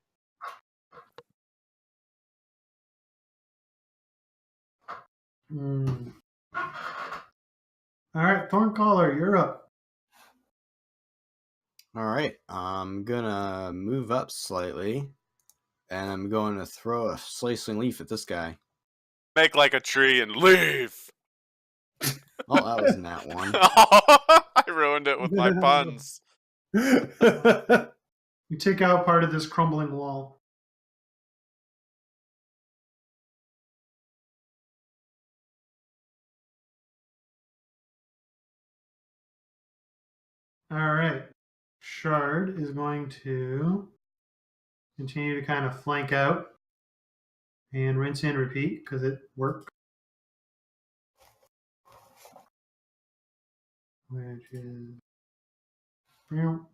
All right, Thorncaller, you're up. All right, I'm gonna move up slightly, and I'm going to throw a slicing leaf at this guy. Make like a tree and leave. Oh, that wasn't that one. I ruined it with my puns. You take out part of this crumbling wall. All right. Shard is going to continue to kind of flank out and rinse and repeat because it worked. Which is brown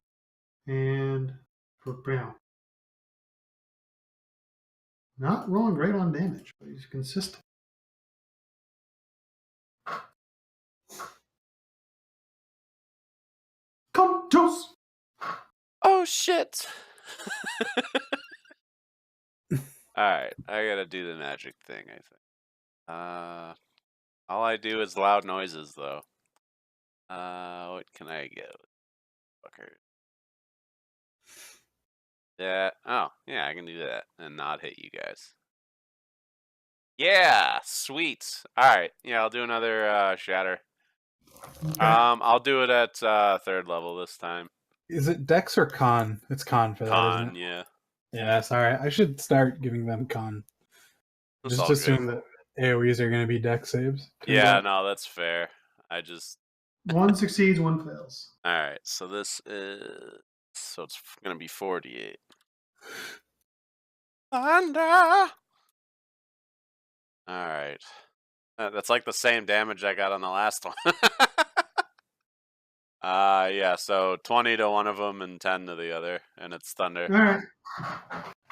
and for brown. Not rolling great on damage, but he's consistent. Come, Toast! Oh shit! Alright, I gotta do the magic thing, I think. All I do is loud noises, though. What can I get? Fucker. Yeah. Oh, yeah, I can do that and not hit you guys. Yeah, sweet. Alright, yeah, I'll do another shatter. Okay. I'll do it at 3rd level this time. Is it Dex or Con? It's Con for that, Con, isn't it? yeah. Yeah, sorry. I should start giving them Con. That's Just all assume good. that AoEs are going to be Dex saves. turns Yeah, out. no, that's fair. I just... One succeeds, one fails. Alright, so this is... So it's gonna be 48. Thunder! Alright. That's like the same damage I got on the last one. Yeah, so 20 to one of them and 10 to the other, and it's thunder. All right.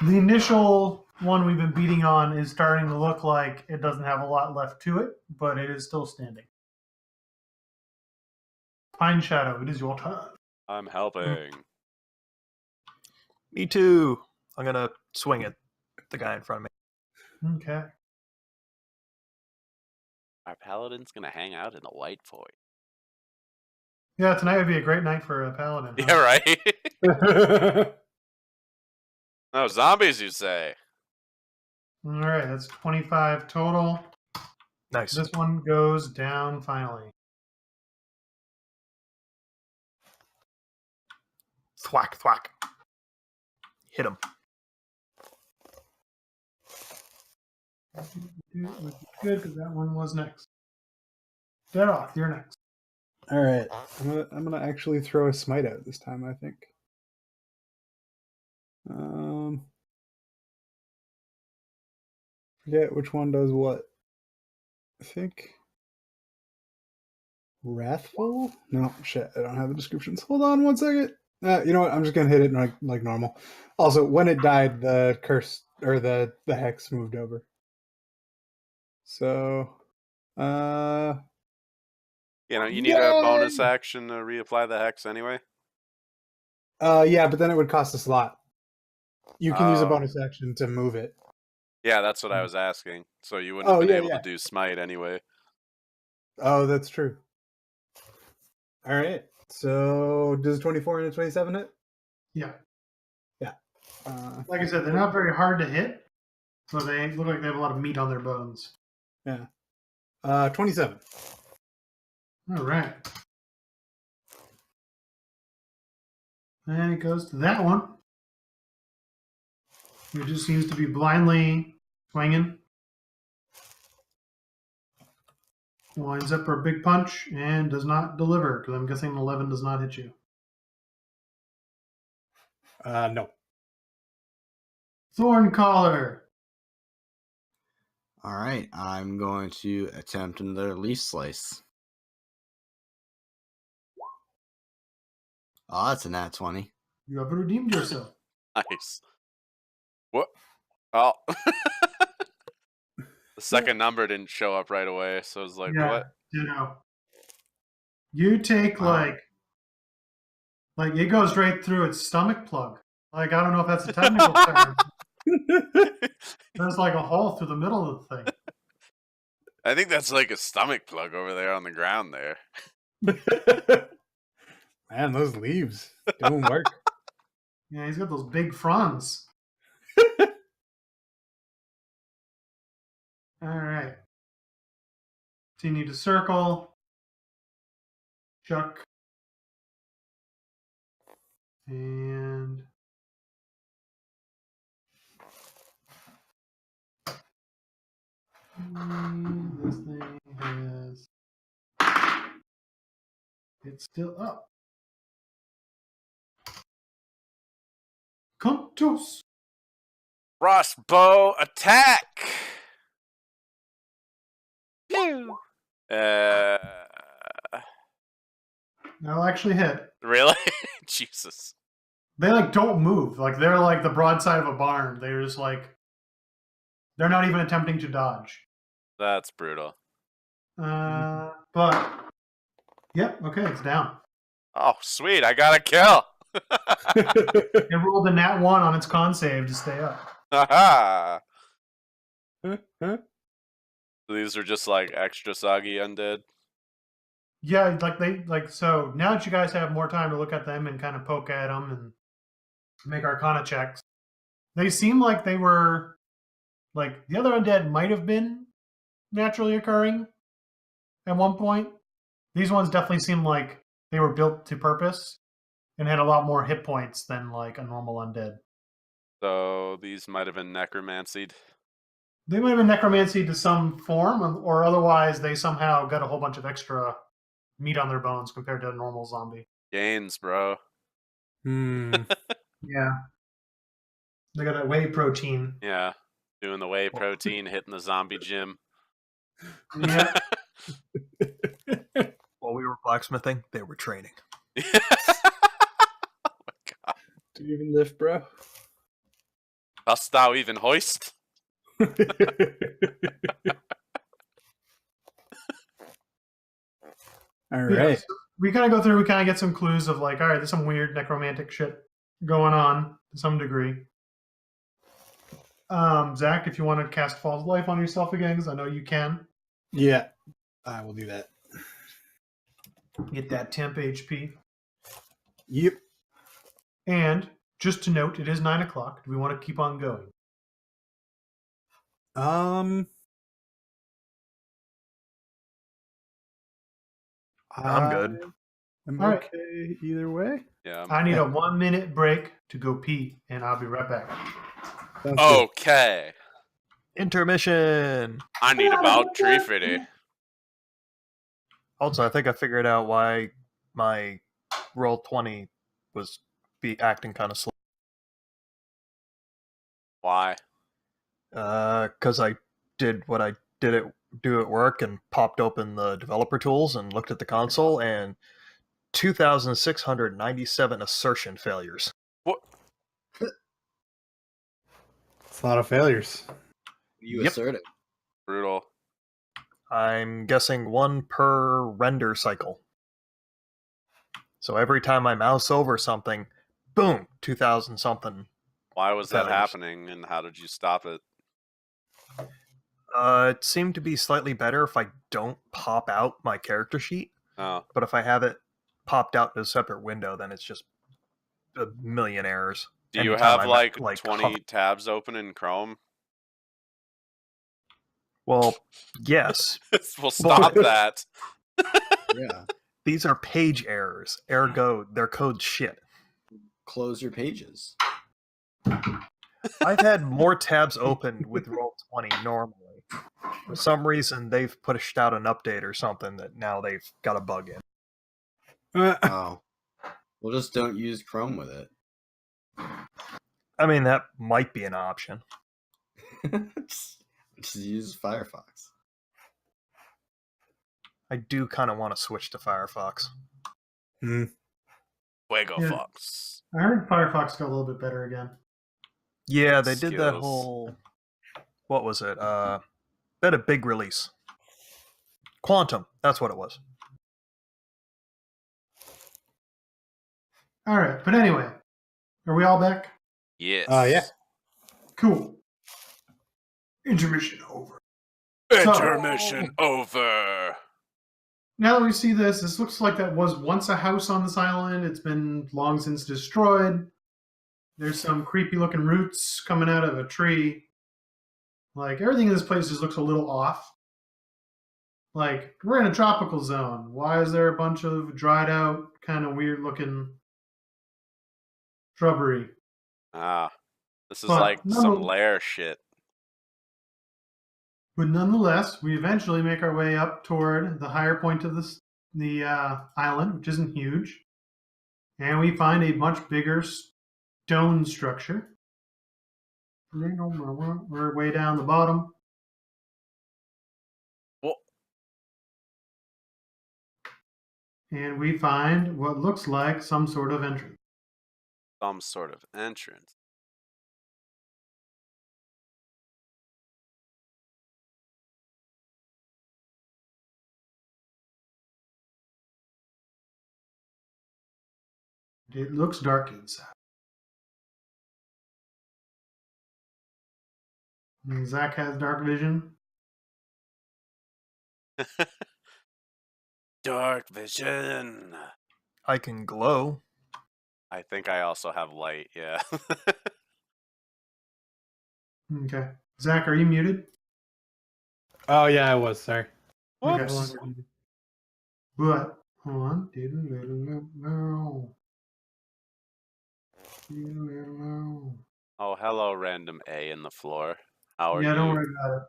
The initial one we've been beating on is starting to look like it doesn't have a lot left to it, but it is still standing. Pine Shadow, it is your turn. I'm helping. Me too. I'm gonna swing at the guy in front of me. Okay. Our paladin's gonna hang out in the white void. Yeah, tonight would be a great night for a paladin. Yeah, right? No, zombies, you say? All right, that's 25 total. Nice. This one goes down finally. Thwack, thwack. Hit him. Which is good because that one was next. Deadoff, you're next. All right. I'm gonna actually throw a smite out this time, I think. Forget which one does what. I think Wrathful? No, shit, I don't have the descriptions. Hold on one second. You know what? I'm just gonna hit it like normal. Also, when it died, the curse or the hex moved over. So, You need a bonus action to reapply the hex anyway? yeah, but then it would cost a slot. You can use a Oh. bonus action to move it. Yeah, that's what I was asking. So you wouldn't have been able to do smite anyway. Oh, that's true. All right. So does 24 and a 27 hit? Yeah. Yeah. Like I said, they're not very hard to hit, so they look like they have a lot of meat on their bones. Yeah. 27. All right. And it goes to that one. It just seems to be blindly swinging. Winds up for a big punch and does not deliver, because I'm guessing 11 does not hit you. No. Thorn Collar. All right, I'm going to attempt another leaf slice. Oh, that's a nat 20. You have redeemed yourself. Nice. What? Oh. The second number didn't show up right away, so I was like, Yeah. what? You know. You take like it goes right through its stomach plug. Like, I don't know if that's a technical term. There's like a hole through the middle of the thing. I think that's like a stomach plug over there on the ground there. Man, those leaves doing work. Yeah, he's got those big fronds. All right. Continue to circle. Chuck. And this thing has... It's still up. Contos. Crossbow attack! Pew! That'll actually hit. Really? Jesus. They don't move. They're like the broadside of a barn. They're just they're not even attempting to dodge. That's brutal. But yep, okay, it's down. Oh, sweet, I got a kill. It rolled a nat 1 on its con save to stay up. Haha. These are just like extra soggy undead. Yeah, so now that you guys have more time to look at them and kind of poke at them and make Arcana checks, they seem like they were like the other undead might have been naturally occurring at one point. These ones definitely seem like they were built to purpose and had a lot more hit points than like a normal undead. So these might have been necromancied. They might have been necromancy to some form, or otherwise they somehow got a whole bunch of extra meat on their bones compared to a normal zombie. Gains, bro. Yeah. They got that whey protein. Yeah. Doing the whey protein, hitting the zombie gym. Yeah. While we were blacksmithing, they were training. Oh my god. Do you even lift, bro? Dost thou even hoist? All right. So we kind of go through, we kind of get some clues of like, all right, there's some weird necromantic shit going on to some degree. Zach, if you want to cast False Life on yourself again, because I know you can. Yeah, I will do that. Get that temp HP. Yep. And just to note, it is 9 o'clock. Do we want to keep on going? I'm good. I'm All right. okay either way. Yeah. I need a 1 minute break to go pee, and I'll be right back. Sounds good. Okay. Intermission! I need about tree fitty. Also, I think I figured out why my roll 20 was acting kind of slow. Why? Because I did what I do at work and popped open the developer tools and looked at the console, and 2,697 assertion failures. What? It's a lot of failures. You Yep. assert it. Brutal. I'm guessing one per render cycle. So every time I mouse over something, boom, 2,000 something. Why was that Failures. happening, and how did you stop it? It seemed to be slightly better if I don't pop out my character sheet, Oh, but if I have it popped out in a separate window, then it's just a million errors. do you Anytime have I'm like at, 20 hover- tabs open in Chrome? Well, yes. We'll stop that. Yeah. These are page errors. Ergo, their code's shit. Close your pages. I've had more tabs open with Roll20 normally. For some reason, they've pushed out an update or something that now they've got a bug in. Oh. Well, just don't use Chrome with it. I mean, that might be an option. just use Firefox. I do kind of want to switch to Firefox. Fuego Yeah. Fox. I heard Firefox got a little bit better again. Yeah, they did that Skills. whole... What was it? They had a big release. Quantum, that's what it was. All right, but anyway, are we all back? Yes. Yeah. Cool. Intermission over. Intermission over. Now that we see this, this looks like that was once a house on this island. It's been long since destroyed. There's some creepy looking roots coming out of a tree. Like, everything in this place just looks a little off. Like, we're in a tropical zone. Why is there a bunch of dried out, kind of weird looking shrubbery? Ah, this is But like no- some lair shit. But nonetheless, we eventually make our way up toward the higher point of the island, which isn't huge. And we find a much bigger stone structure. We're way down the bottom. Well, And we find what looks like some sort of entrance. some sort of entrance. It looks dark inside. And Zach has dark vision. Dark vision. I can glow. I think I also have light, yeah. Okay. Zach, are you muted? Oh yeah, I was. Sorry. Okay, Whoops. hold on. But, hold on. Diddle-diddle-diddle. Diddle-diddle-diddle. Oh, hello, random A in the floor. How are Yeah, don't you? worry about it.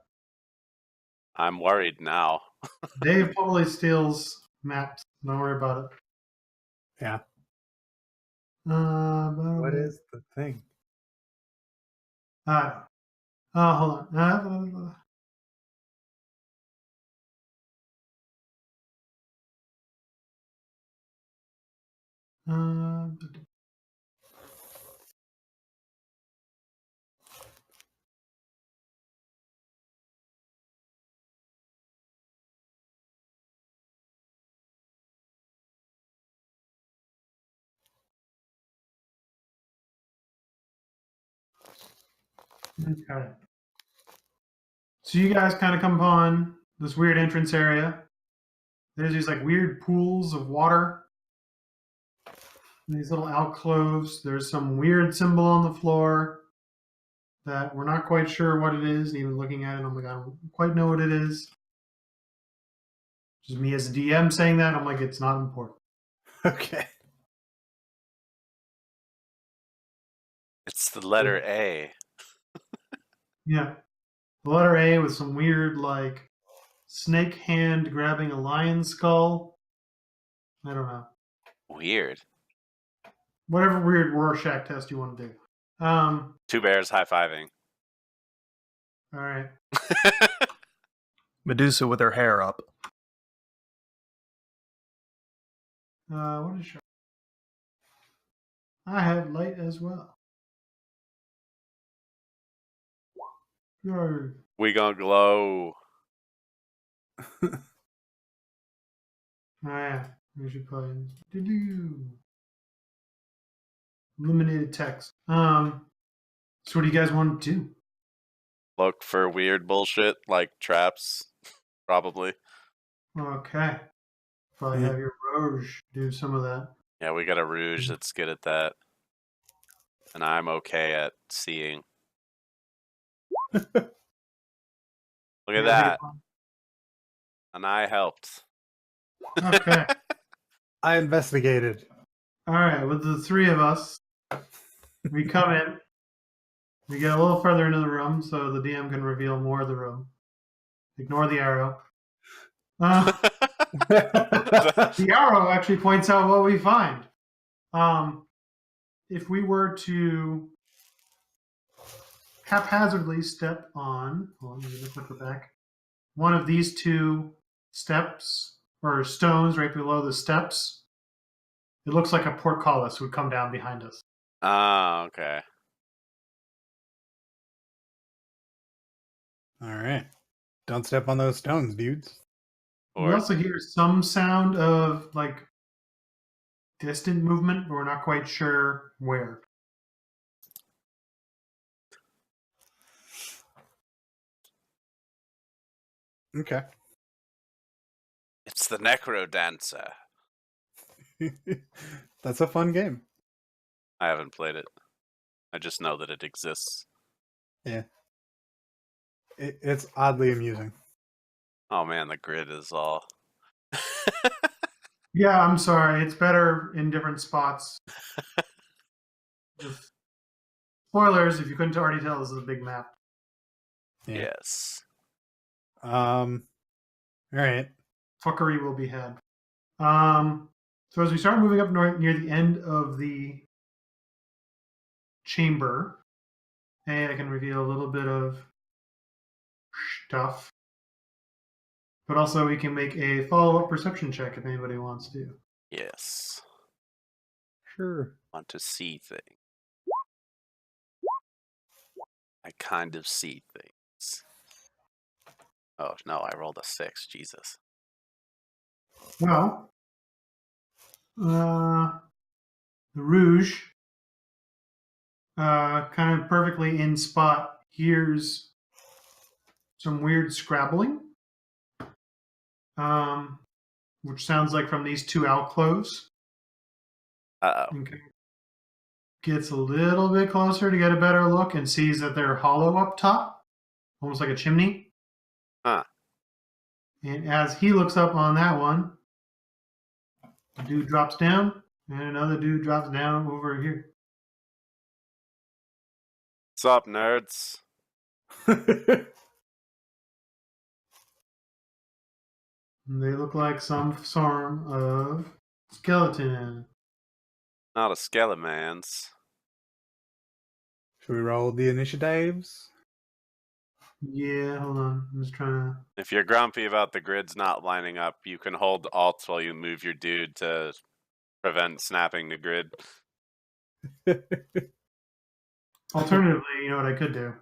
I'm worried now. Dave totally steals maps. Don't worry about it. Yeah. What What is the thing? hold on. Uh, okay. So you guys kind of come upon this weird entrance area. There's these like weird pools of water. These little alcoves. There's some weird symbol on the floor that we're not quite sure what it is. Even looking at it, I'm like, I don't quite know what it is. Just me as a DM saying that. I'm like, it's not important. Okay. It's the letter A. Yeah. The letter A with some weird like snake hand grabbing a lion skull. I don't know. Weird. Whatever weird Rorschach test you want to do. Two bears high-fiving. All right. Medusa with her hair up. What is your... I have light as well. Yay. We gonna glow. Oh yeah. We should play. Do-do. Illuminated text. So what do you guys want to do? Look for weird bullshit like traps, probably. Okay. Probably have your Roge do some of that. Yeah, we got a Rouge that's good at that. And I'm okay at seeing. Look at Yeah, that. And I helped. Okay. I investigated. All right. With the three of us, we come in. We get a little further into the room so the DM can reveal more of the room. Ignore the arrow. The arrow actually points out what we find. If we were to haphazardly step on, hold on, let me flip it back. One of these two steps or stones right below the steps, it looks like a portcullis would come down behind us. Ah, okay. All right. Don't step on those stones, dudes. We also hear some sound of like distant movement, but we're not quite sure where. Okay. It's the Necro Dancer. That's a fun game. I haven't played it. I just know that it exists. Yeah. It's oddly amusing. Oh man, the grid is all. Yeah, I'm sorry. It's better in different spots. Just spoilers, if you couldn't already tell, this is a big map. Yeah. Yes. All right. Fuckery will be had. So as we start moving up north near the end of the chamber, and I can reveal a little bit of stuff. But also we can make a follow-up perception check if anybody wants to. Yes. Sure. Want to see things. I kind of see things. Oh no, I rolled a 6. Jesus. Well, The Rouge, kind of perfectly in spot, hears some weird scrabbling, which sounds like from these two alcoves. Uh-oh. And gets a little bit closer to get a better look and sees that they're hollow up top, almost like a chimney. Huh. And as he looks up on that one, a dude drops down, and another dude drops down over here. What's up, nerds? And they look like some form of skeleton. Not a skeletons. Should we roll the initiatives? Yeah, hold on. I'm just trying to. If you're grumpy about the grids not lining up, you can hold Alt while you move your dude to prevent snapping the grid. Alternatively, you know what I could do?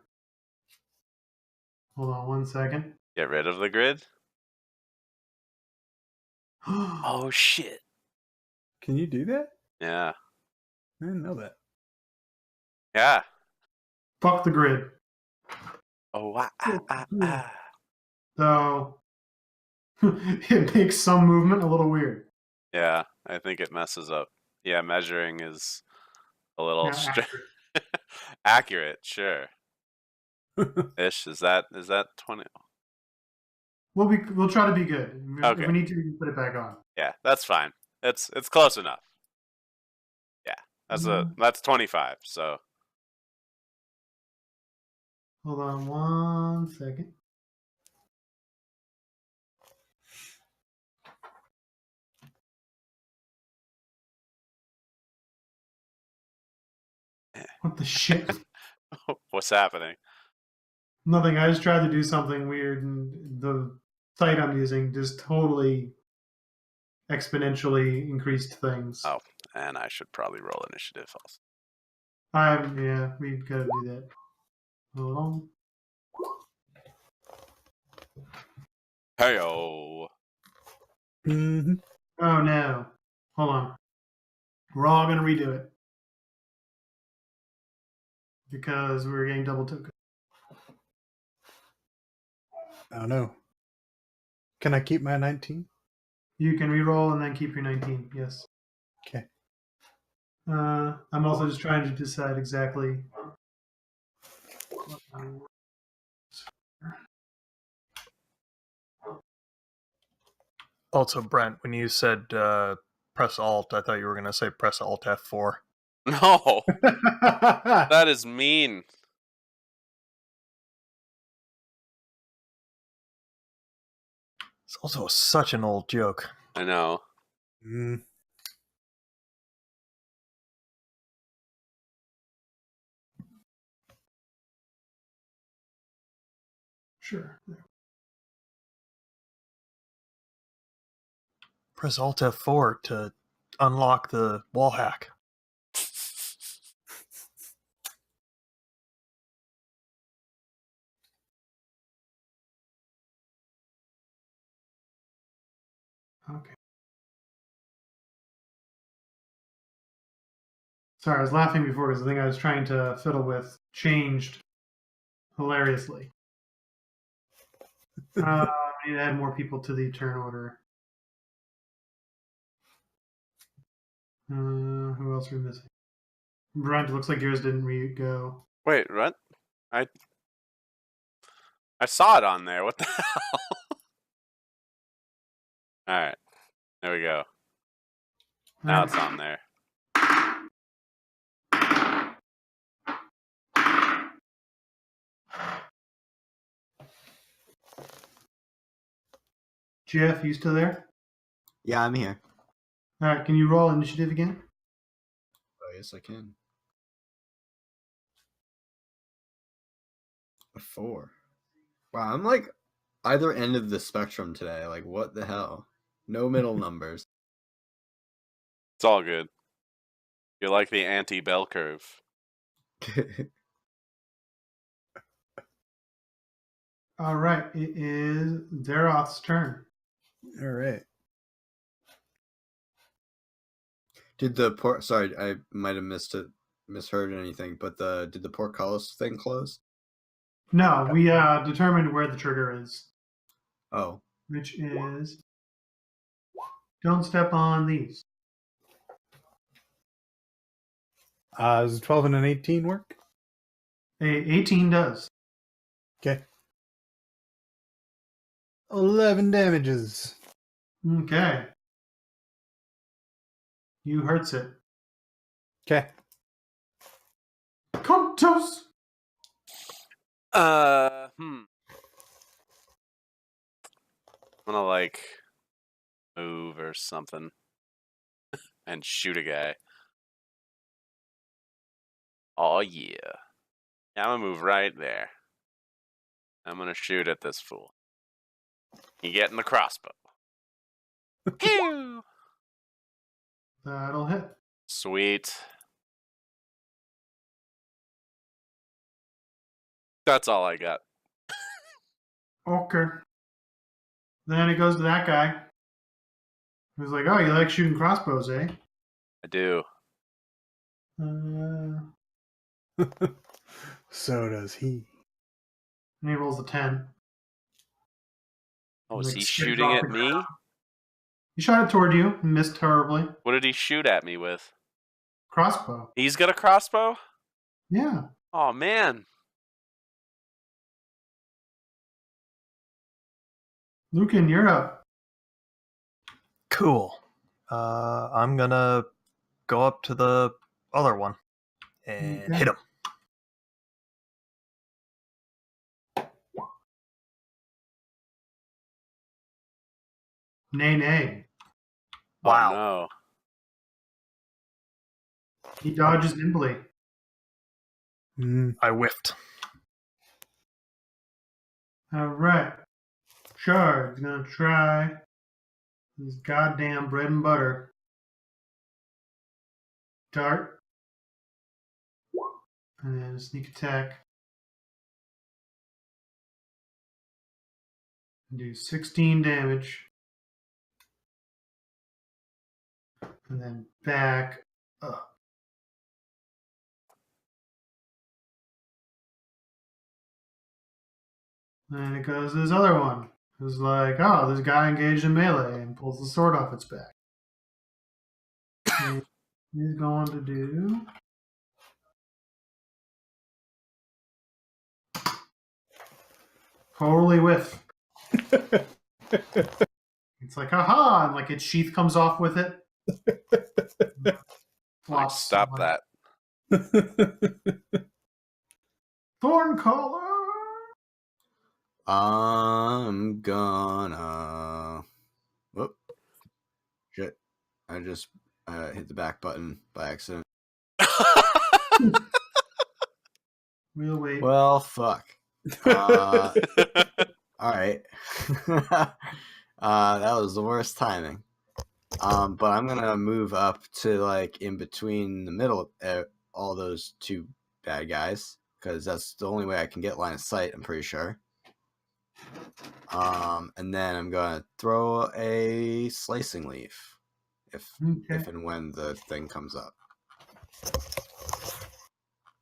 Hold on 1 second. Get rid of the grid? Oh, shit. Can you do that? Yeah. I didn't know that. Yeah. Fuck the grid. Oh, So it makes some movement a little weird. Yeah, I think it messes up. Yeah, measuring is a little Yeah, accurate. accurate, sure. Ish, is that 20? We'll try to be good. Okay. If we need to, we can put it back on. Yeah, that's fine. It's close enough. Yeah, that's 25. So Hold on 1 second. What the shit? what's happening? Nothing. I just tried to do something weird, and the site I'm using just totally exponentially increased things. Oh, and I should probably roll initiative also. Yeah, we gotta do that. Hold on. Heyo. Mm-hmm. Oh no. Hold on. We're all gonna redo it. Because we're getting double token. Oh no. Can I keep my 19? You can re-roll and then keep your 19, yes. Okay. I'm also just trying to decide exactly. Also, Brent, when you said press Alt, I thought you were going to say press Alt F4. No, that is mean. It's also such an old joke. I know. Mm. Sure. Press Alt F4 to unlock the wall hack. Okay. Sorry, I was laughing before because the thing I was trying to fiddle with changed hilariously. I need to add more people to the turn order. Who else are we missing? Brent, it looks like yours didn't go. Wait, what? I saw it on there. What the hell? All right, there we go. Now it's on there. Jeff, you still there? Yeah, I'm here. All right, can you roll initiative again? Oh, yes, I can. A 4. Wow, I'm like either end of the spectrum today. Like, what the hell? No middle numbers. It's all good. You're like the anti-bell curve. All right, it is Zeroth's turn. All right. Did the sorry, I might have misheard anything, but did the portcullis thing close? No, we determined where the trigger is, Oh, which is don't step on these. Does a 12 and an 18 work? 18 does. Okay. 11 damages. Okay. You hurts it. Okay. Contos. I'm gonna like move or something and shoot a guy. Oh yeah. I'm gonna move right there. I'm gonna shoot at this fool. You getting the crossbow. Pew! That'll hit. Sweet. That's all I got. Okay. Then it goes to that guy. Who's like, oh, you like shooting crossbows, eh? I do. And So does he. he rolls a 10. Oh, is Like, he skipped shooting off at the me? ground. He shot it toward you. Missed terribly. What did he shoot at me with? Crossbow. He's got a crossbow? Yeah. Oh, man. Lucan, you're up. Cool. I'm gonna go up to the other one and Okay. hit him. Nay, nay. Wow. Oh, no. He dodges nimbly. I whiffed. All right. Shard's gonna try his goddamn bread and butter. Dart. And then sneak attack. And do 16 damage. And then back up. And it goes to this other one. Who's like, oh, this guy engaged in melee and pulls the sword off its back. And he's going to do totally whiff. It's like, haha, and like its sheath comes off with it. Like, Flops. stop that. Thorn collar. I'm gonna. Whoop. Shit. I just hit the back button by accident. We'll wait. Well, fuck. All right. That was the worst timing. But I'm gonna move up to like in between the middle of all those two bad guys because that's the only way I can get line of sight. I'm pretty sure. And then I'm gonna throw a slicing leaf if and when the thing comes up.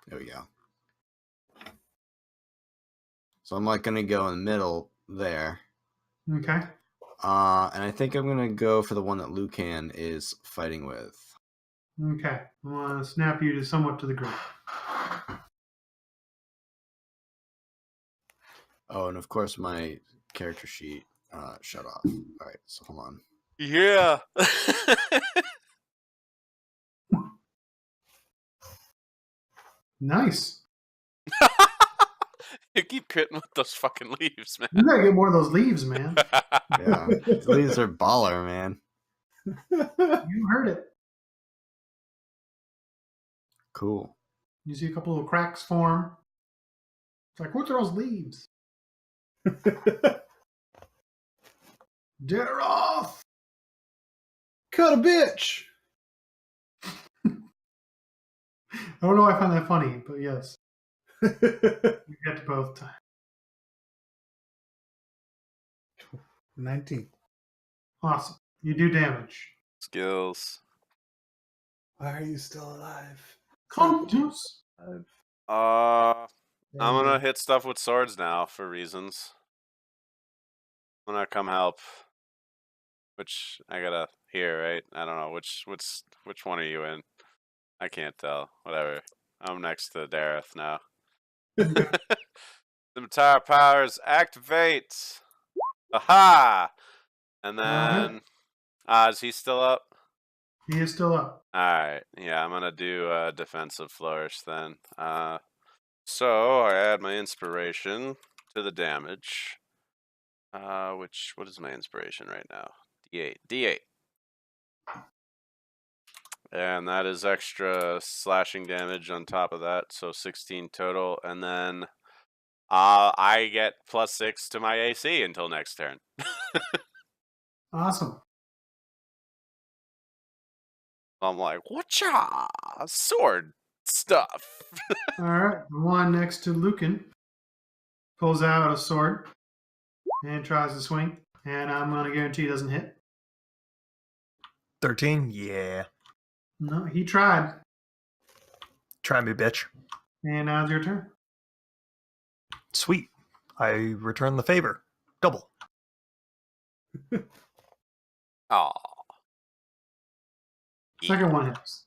There we go. So I'm like gonna go in the middle there. Okay. And I think I'm gonna go for the one that Lucan is fighting with. Okay. I want to snap you to somewhat to the ground. Oh, and of course my character sheet shut off. All right, so hold on. Yeah. Nice. You keep critting with those fucking leaves, man. You gotta get more of those leaves, man. Yeah, these leaves are baller, man. You heard it. Cool. You see a couple of cracks form. It's like, what are those leaves? Dare off! Cut a bitch. I don't know why I find that funny, but yes. You get to both times. 19. Awesome. You do damage. Skills. Why are you still alive? Contus. I'm gonna hit stuff with swords now for reasons. I'm gonna come help. Which I gotta hear, right? I don't know which one are you in? I can't tell. Whatever. I'm next to Dareth now. Scimitar powers activate. Aha! And then, is he still up? He is still up. All right. Yeah, I'm gonna do a defensive flourish then. So I add my inspiration to the damage. What is my inspiration right now? D8. And that is extra slashing damage on top of that, so 16 total. And then I get +6 to my AC until next turn. Awesome. I'm like, whatcha? Sword stuff. All right. The one next to Lucan pulls out a sword and tries to swing. And I'm going to guarantee he doesn't hit. 13? Yeah. No, he tried. Try me, bitch. And now it's your turn. Sweet. I return the favor. Double. Aw. Second one hits.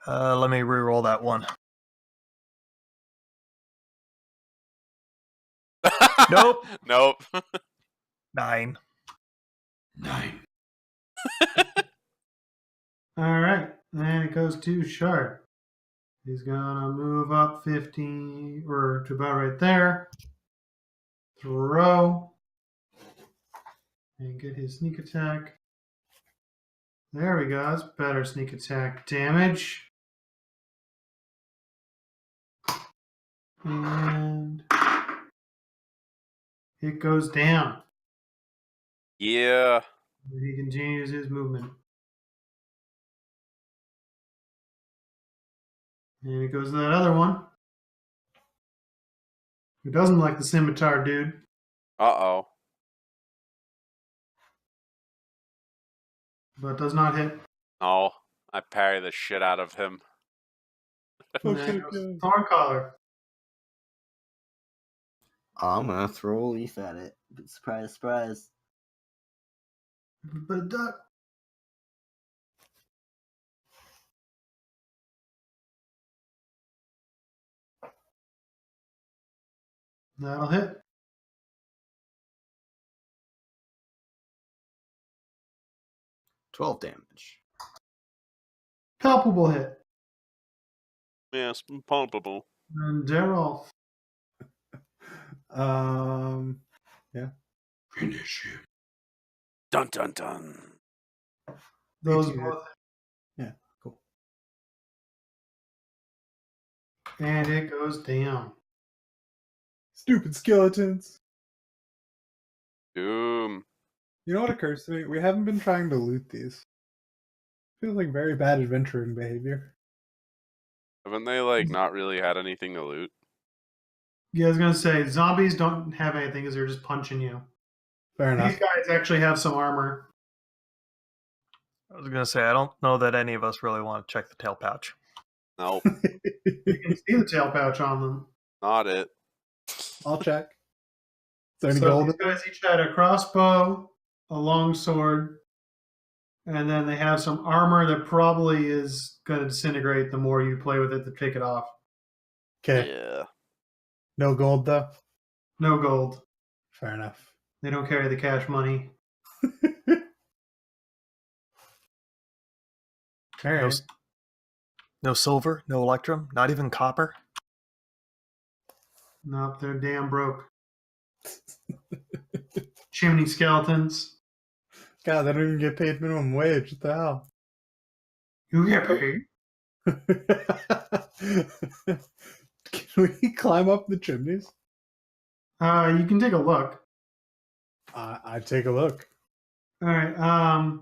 Let me re-roll that one. Nope. Nope. 9. All right. Then it goes to Shard. He's going to move up 15 or to about right there. Throw. And get his sneak attack. There we go. That's better sneak attack damage. And it goes down. Yeah. He continues his movement. And it goes to that other one. Who doesn't like the scimitar dude. Uh-oh. But does not hit. Oh, I parry the shit out of him. And then goes to Thorncaller. I'm gonna throw a leaf at it. But surprise, surprise. But a duck. That'll hit. $12 damage. Palpable hit. Yes, palpable. And Daryl. Yeah. Finish him. Dun dun dun. Those 18 both. Yeah, cool. And it goes down. Stupid skeletons. Doom. You know what occurs to me? We haven't been trying to loot these. Feels like very bad adventuring behavior. Haven't they, like, not really had anything to loot? Yeah, I was going to say, zombies don't have anything because they're just punching you. Fair enough. These guys actually have some armor. I was going to say, I don't know that any of us really want to check the tail pouch. No, You can see the tail pouch on them. not it. I'll check. Is there any So gold? these guys each had a crossbow, a long sword, and then they have some armor that probably is going to disintegrate the more you play with it to take it off. Okay. Yeah. No gold though. No gold. Fair enough. They don't carry the cash money. All right. No silver, no electrum, not even copper. Nope, they're damn broke. Chimney skeletons. God, they don't even get paid minimum wage. What the hell? You get paid. Can we climb up the chimneys? You can take a look. I'd take a look. All right.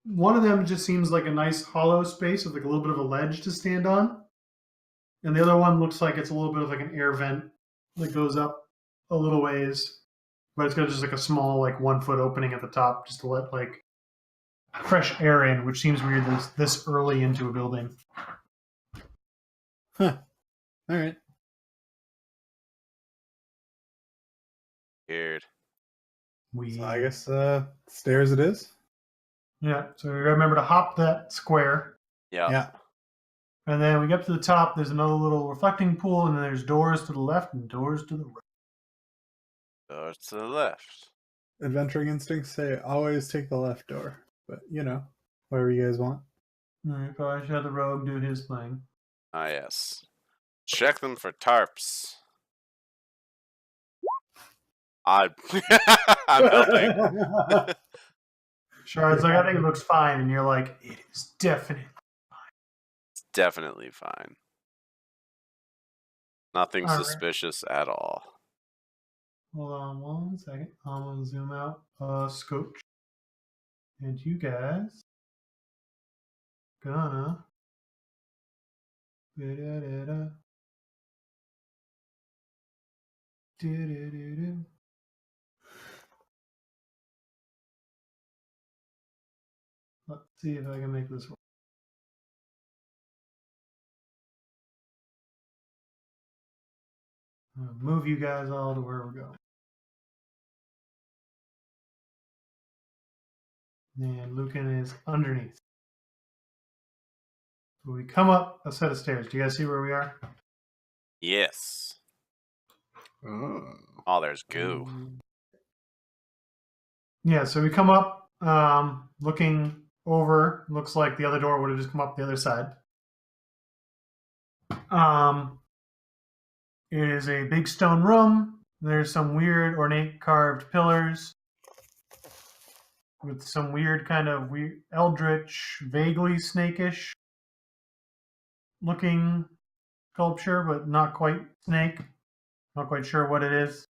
One of them just seems like a nice hollow space with like a little bit of a ledge to stand on, and the other one looks like it's a little bit of like an air vent that goes up a little ways, but it's got just like a small like 1 foot opening at the top just to let like fresh air in, which seems weird this early into a building. Huh. All right. Weird. So I guess stairs it is. Yeah, so we remember to hop that square. Yeah. Yeah. And then we get to the top, there's another little reflecting pool, and then there's doors to the left and doors to the right. Doors to the left. Adventuring instincts say always take the left door, but whatever you guys want. All right, probably should have the rogue do his thing. Ah, yes. Check them for tarps. I'm helping. Shard's like, I think it looks fine, and you're like, it is definitely. It's definitely fine. Nothing All right. suspicious at all. Hold on 1 second. I'm gonna zoom out scotch. And you guys gonna da-da-da-da. Do-do-do-do. Let's see if I can make this work. I'll move you guys all to where we're going. And Lucan is underneath. So we come up a set of stairs. Do you guys see where we are? Yes. Oh. Oh, there's goo. Yeah, so we come up looking over. Looks like the other door would have just come up the other side. It is a big stone room. There's some weird ornate carved pillars with some weird kind of weird eldritch, vaguely snakish looking sculpture, but not quite snake. Not quite sure what it is.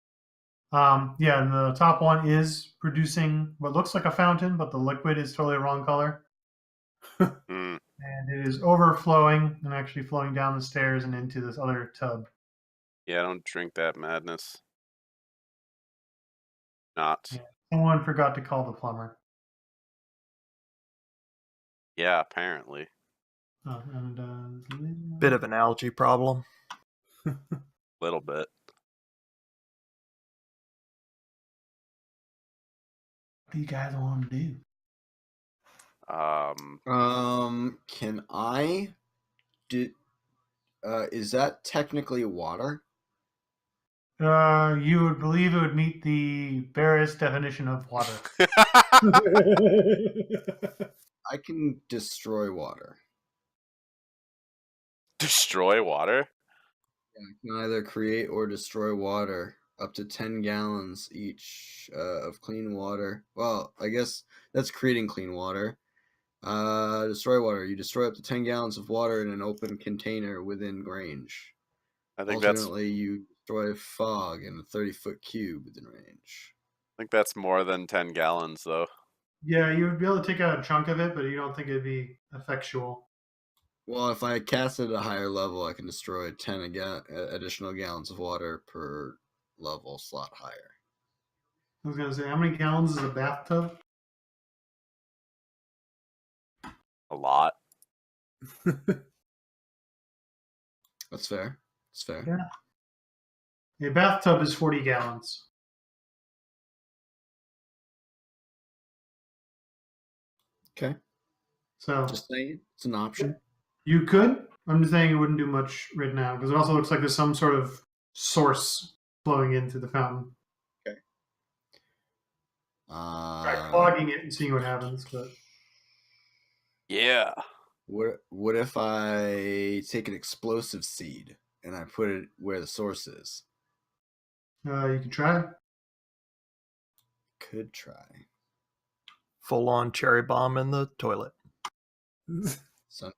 Yeah, and the top one is producing what looks like a fountain, but the liquid is totally the wrong color. Mm. And it is overflowing and actually flowing down the stairs and into this other tub. Yeah, don't drink that madness. Not. Yeah. Someone forgot to call the plumber. Yeah, apparently. Oh, and Bit of an algae problem. Little bit. what do you guys want to do? Can I do? Is that technically water? You would believe it would meet the barest definition of water. I can destroy water. Destroy water? Yeah, I can either create or destroy water up to 10 gallons each of clean water. Well, I guess that's creating clean water. Destroy water. You destroy up to 10 gallons of water in an open container within range. I think Alternately, you destroy fog in a 30-foot cube within range. that's more than 10 gallons, though. Yeah, you would be able to take out a chunk of it, but you don't think it'd be effectual. Well, if I cast it at a higher level, I can destroy 10 additional gallons of water per level slot higher. I was going to say, how many gallons is a bathtub? A lot. That's fair. That's fair. Yeah. A bathtub is 40 gallons. Okay. So Just saying, it's an option. you could. I'm just saying it wouldn't do much right now because it also looks like there's some sort of source flowing into the fountain. Okay. Try clogging it and seeing what happens, but Yeah. What if I take an explosive seed and I put it where the source is? you could try. Could try. Full on cherry bomb in the toilet. So,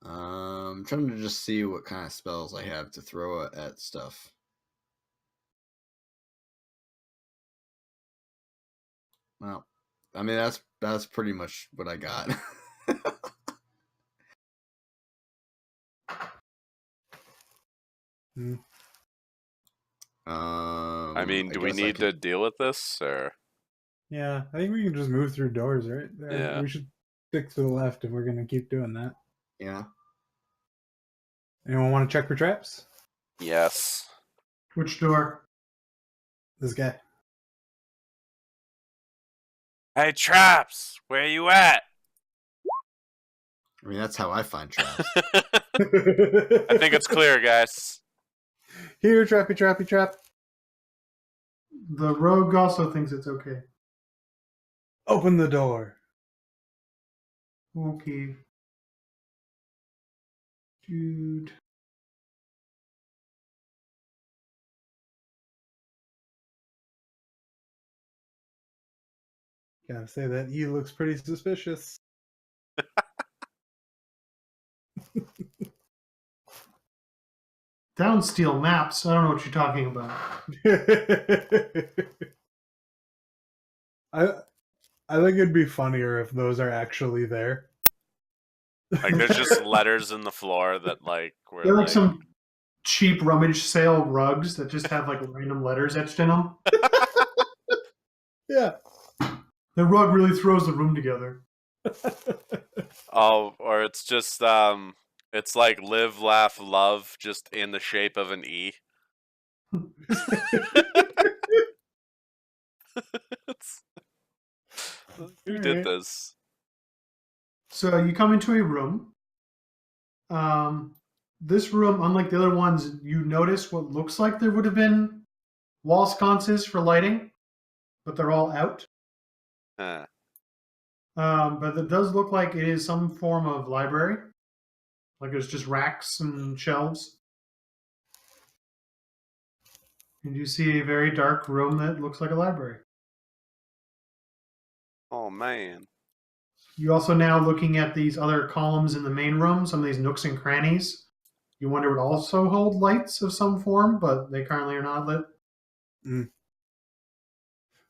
I'm trying to just see what kind of spells I have to throw at stuff. Well, I mean that's pretty much what I got. room. I mean, do we guess I need to could- deal with this, or? Yeah, I think we can just move through doors, right? Yeah. We should stick to the left if we're gonna keep doing that. Yeah. Anyone want to check for traps? Yes. Which door? This guy. Hey, Traps! Where you at? I mean, that's how I find traps. I think it's clear, guys. Here, trappy, trappy, trap. The rogue also thinks it's okay. Open the door. Okay. Dude. Gotta say that E looks pretty suspicious. Downsteel maps. I don't know what you're talking about. I think it'd be funnier if those are actually there. Like, there's just letters in the floor that, like, were They're like like... some cheap rummage sale rugs that just have like random letters etched in them. Yeah. The rug really throws the room together. Oh, or it's just, it's like live, laugh, love, just in the shape of an E. Who did Alright. this? So you come into a room. This room, unlike the other ones, you notice what looks like there would have been wall sconces for lighting, but they're all out. Huh. But it does look like it is some form of library. Like there's just racks and shelves. And you see a very dark room that looks like a library. Oh, man. You also now looking at these other columns in the main room, some of these nooks and crannies. You wonder would also hold lights of some form, but they currently are not lit.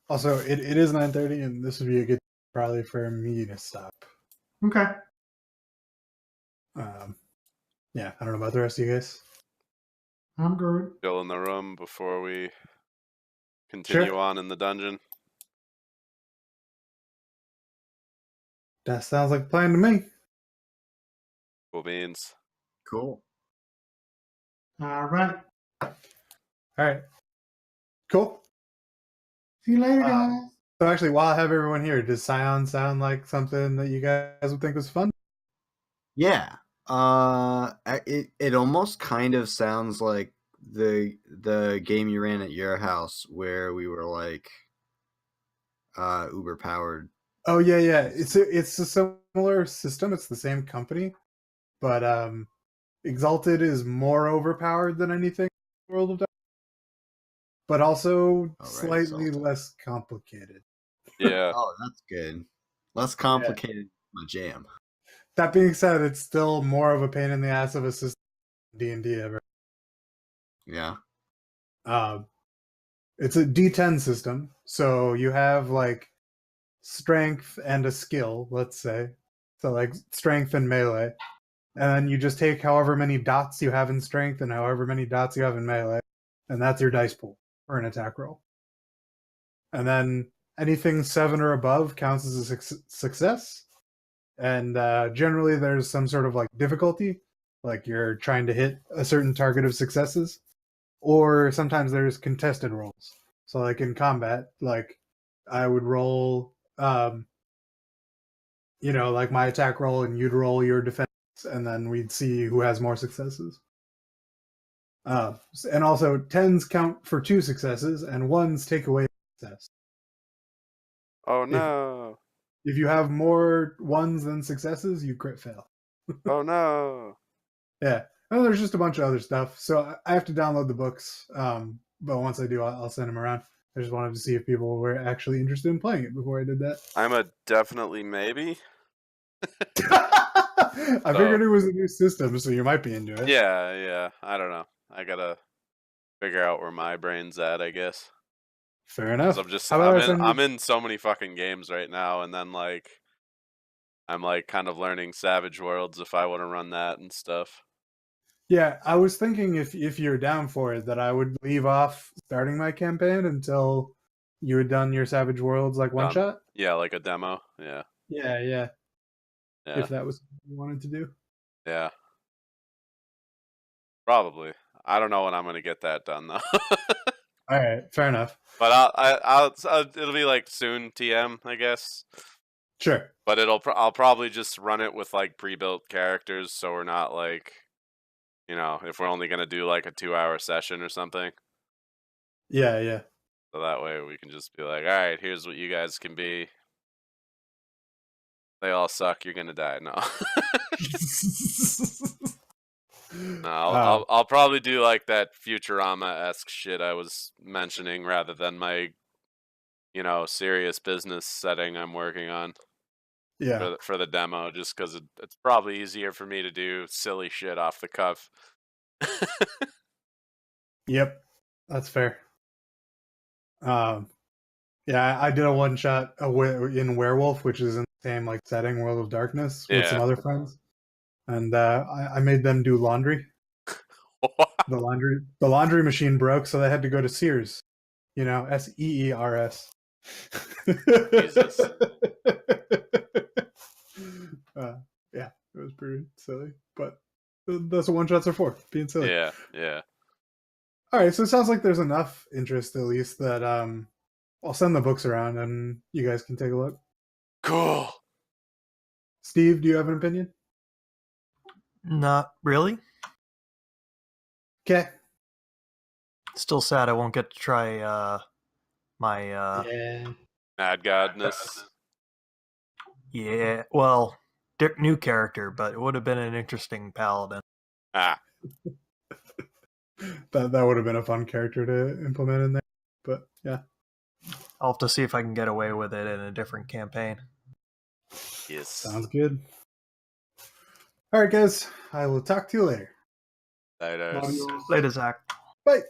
Also, it is 9:30, and this would be a good probably for me to stop. Okay. Yeah, I don't know about the rest of you guys. I'm good. Still in the room before we continue Sure. on in the dungeon. That sounds like a plan to me. Cool beans. Cool. All right. All right. Cool. See you later, guys. So actually, while I have everyone here, does Scion sound like something that you guys would think was fun? Yeah. It almost kind of sounds like the game you ran at your house where we were like Uber powered. Oh yeah. It's a similar system. It's the same company, but Exalted is more overpowered than anything in the World of Darkness, but also slightly Exalted. less complicated. Yeah. Oh, that's good. Less complicated. My jam. That being said, it's still more of a pain in the ass of a system than D&D ever. Yeah. It's a D10 system, so you have like strength and a skill, let's say. So like strength and melee. And then you just take however many dots you have in strength and however many dots you have in melee, and that's your dice pool for an attack roll. And then anything 7 or above counts as a success. And generally there's some sort of like difficulty, like you're trying to hit a certain target of successes. Or sometimes there's contested rolls. So like in combat, like I would roll, like my attack roll, and you'd roll your defense, and then we'd see who has more successes. And also 10s count for 2 successes, and 1s take away success. Oh, no. If you have more 1s than successes, you crit fail. Oh, no. Yeah. And there's just a bunch of other stuff. So I have to download the books. But once I do, I'll send them around. I just wanted to see if people were actually interested in playing it before I did that. I'm a definitely maybe. I figured it was a new system, so you might be into it. Yeah. I don't know. I gotta figure out where my brain's at, I guess. Fair enough. 'Cause How about I send you- I'm in so many fucking games right now, and then like I'm like kind of learning Savage Worlds if I want to run that and stuff. Yeah, I was thinking if you're down for it, that I would leave off starting my campaign until you had done your Savage Worlds like one Done. shot. Yeah, like a demo. Yeah. Yeah. Yeah. If that was what you wanted to do. Yeah. Probably. I don't know when I'm gonna get that done though. All right, fair enough. But it'll be like soon, TM, I guess. Sure. But I'll probably just run it with like pre-built characters, so we're not like, if we're only gonna do like a 2-hour session or something. Yeah. So that way we can just be like, all right, here's what you guys can be. They all suck. You're gonna die. No. No, I'll probably do like that Futurama-esque shit I was mentioning rather than my, serious business setting I'm working on Yeah. for the demo, just because it's probably easier for me to do silly shit off the cuff. Yep. That's fair. Yeah, I did a one shot in Werewolf, which is in the same like setting, World of Darkness, with some Yeah. other friends, and I made them do laundry. The laundry machine broke, so they had to go to Sears. SEERS. Jesus. Yeah, it was pretty silly, but that's what one shots are for, being silly. Yeah. All right, so it sounds like there's enough interest, at least, that I'll send the books around and you guys can take a look. Cool. Steve, do you have an opinion? Not really. Okay. Still sad I won't get to try my Yeah. Mad Godness. yeah. Well, new character, but it would have been an interesting paladin. Ah. That would have been a fun character to implement in there, but yeah. I'll have to see if I can get away with it in a different campaign. Yes. Sounds good. All right, guys. I will talk to you later. Later. Later, Zach. Bye.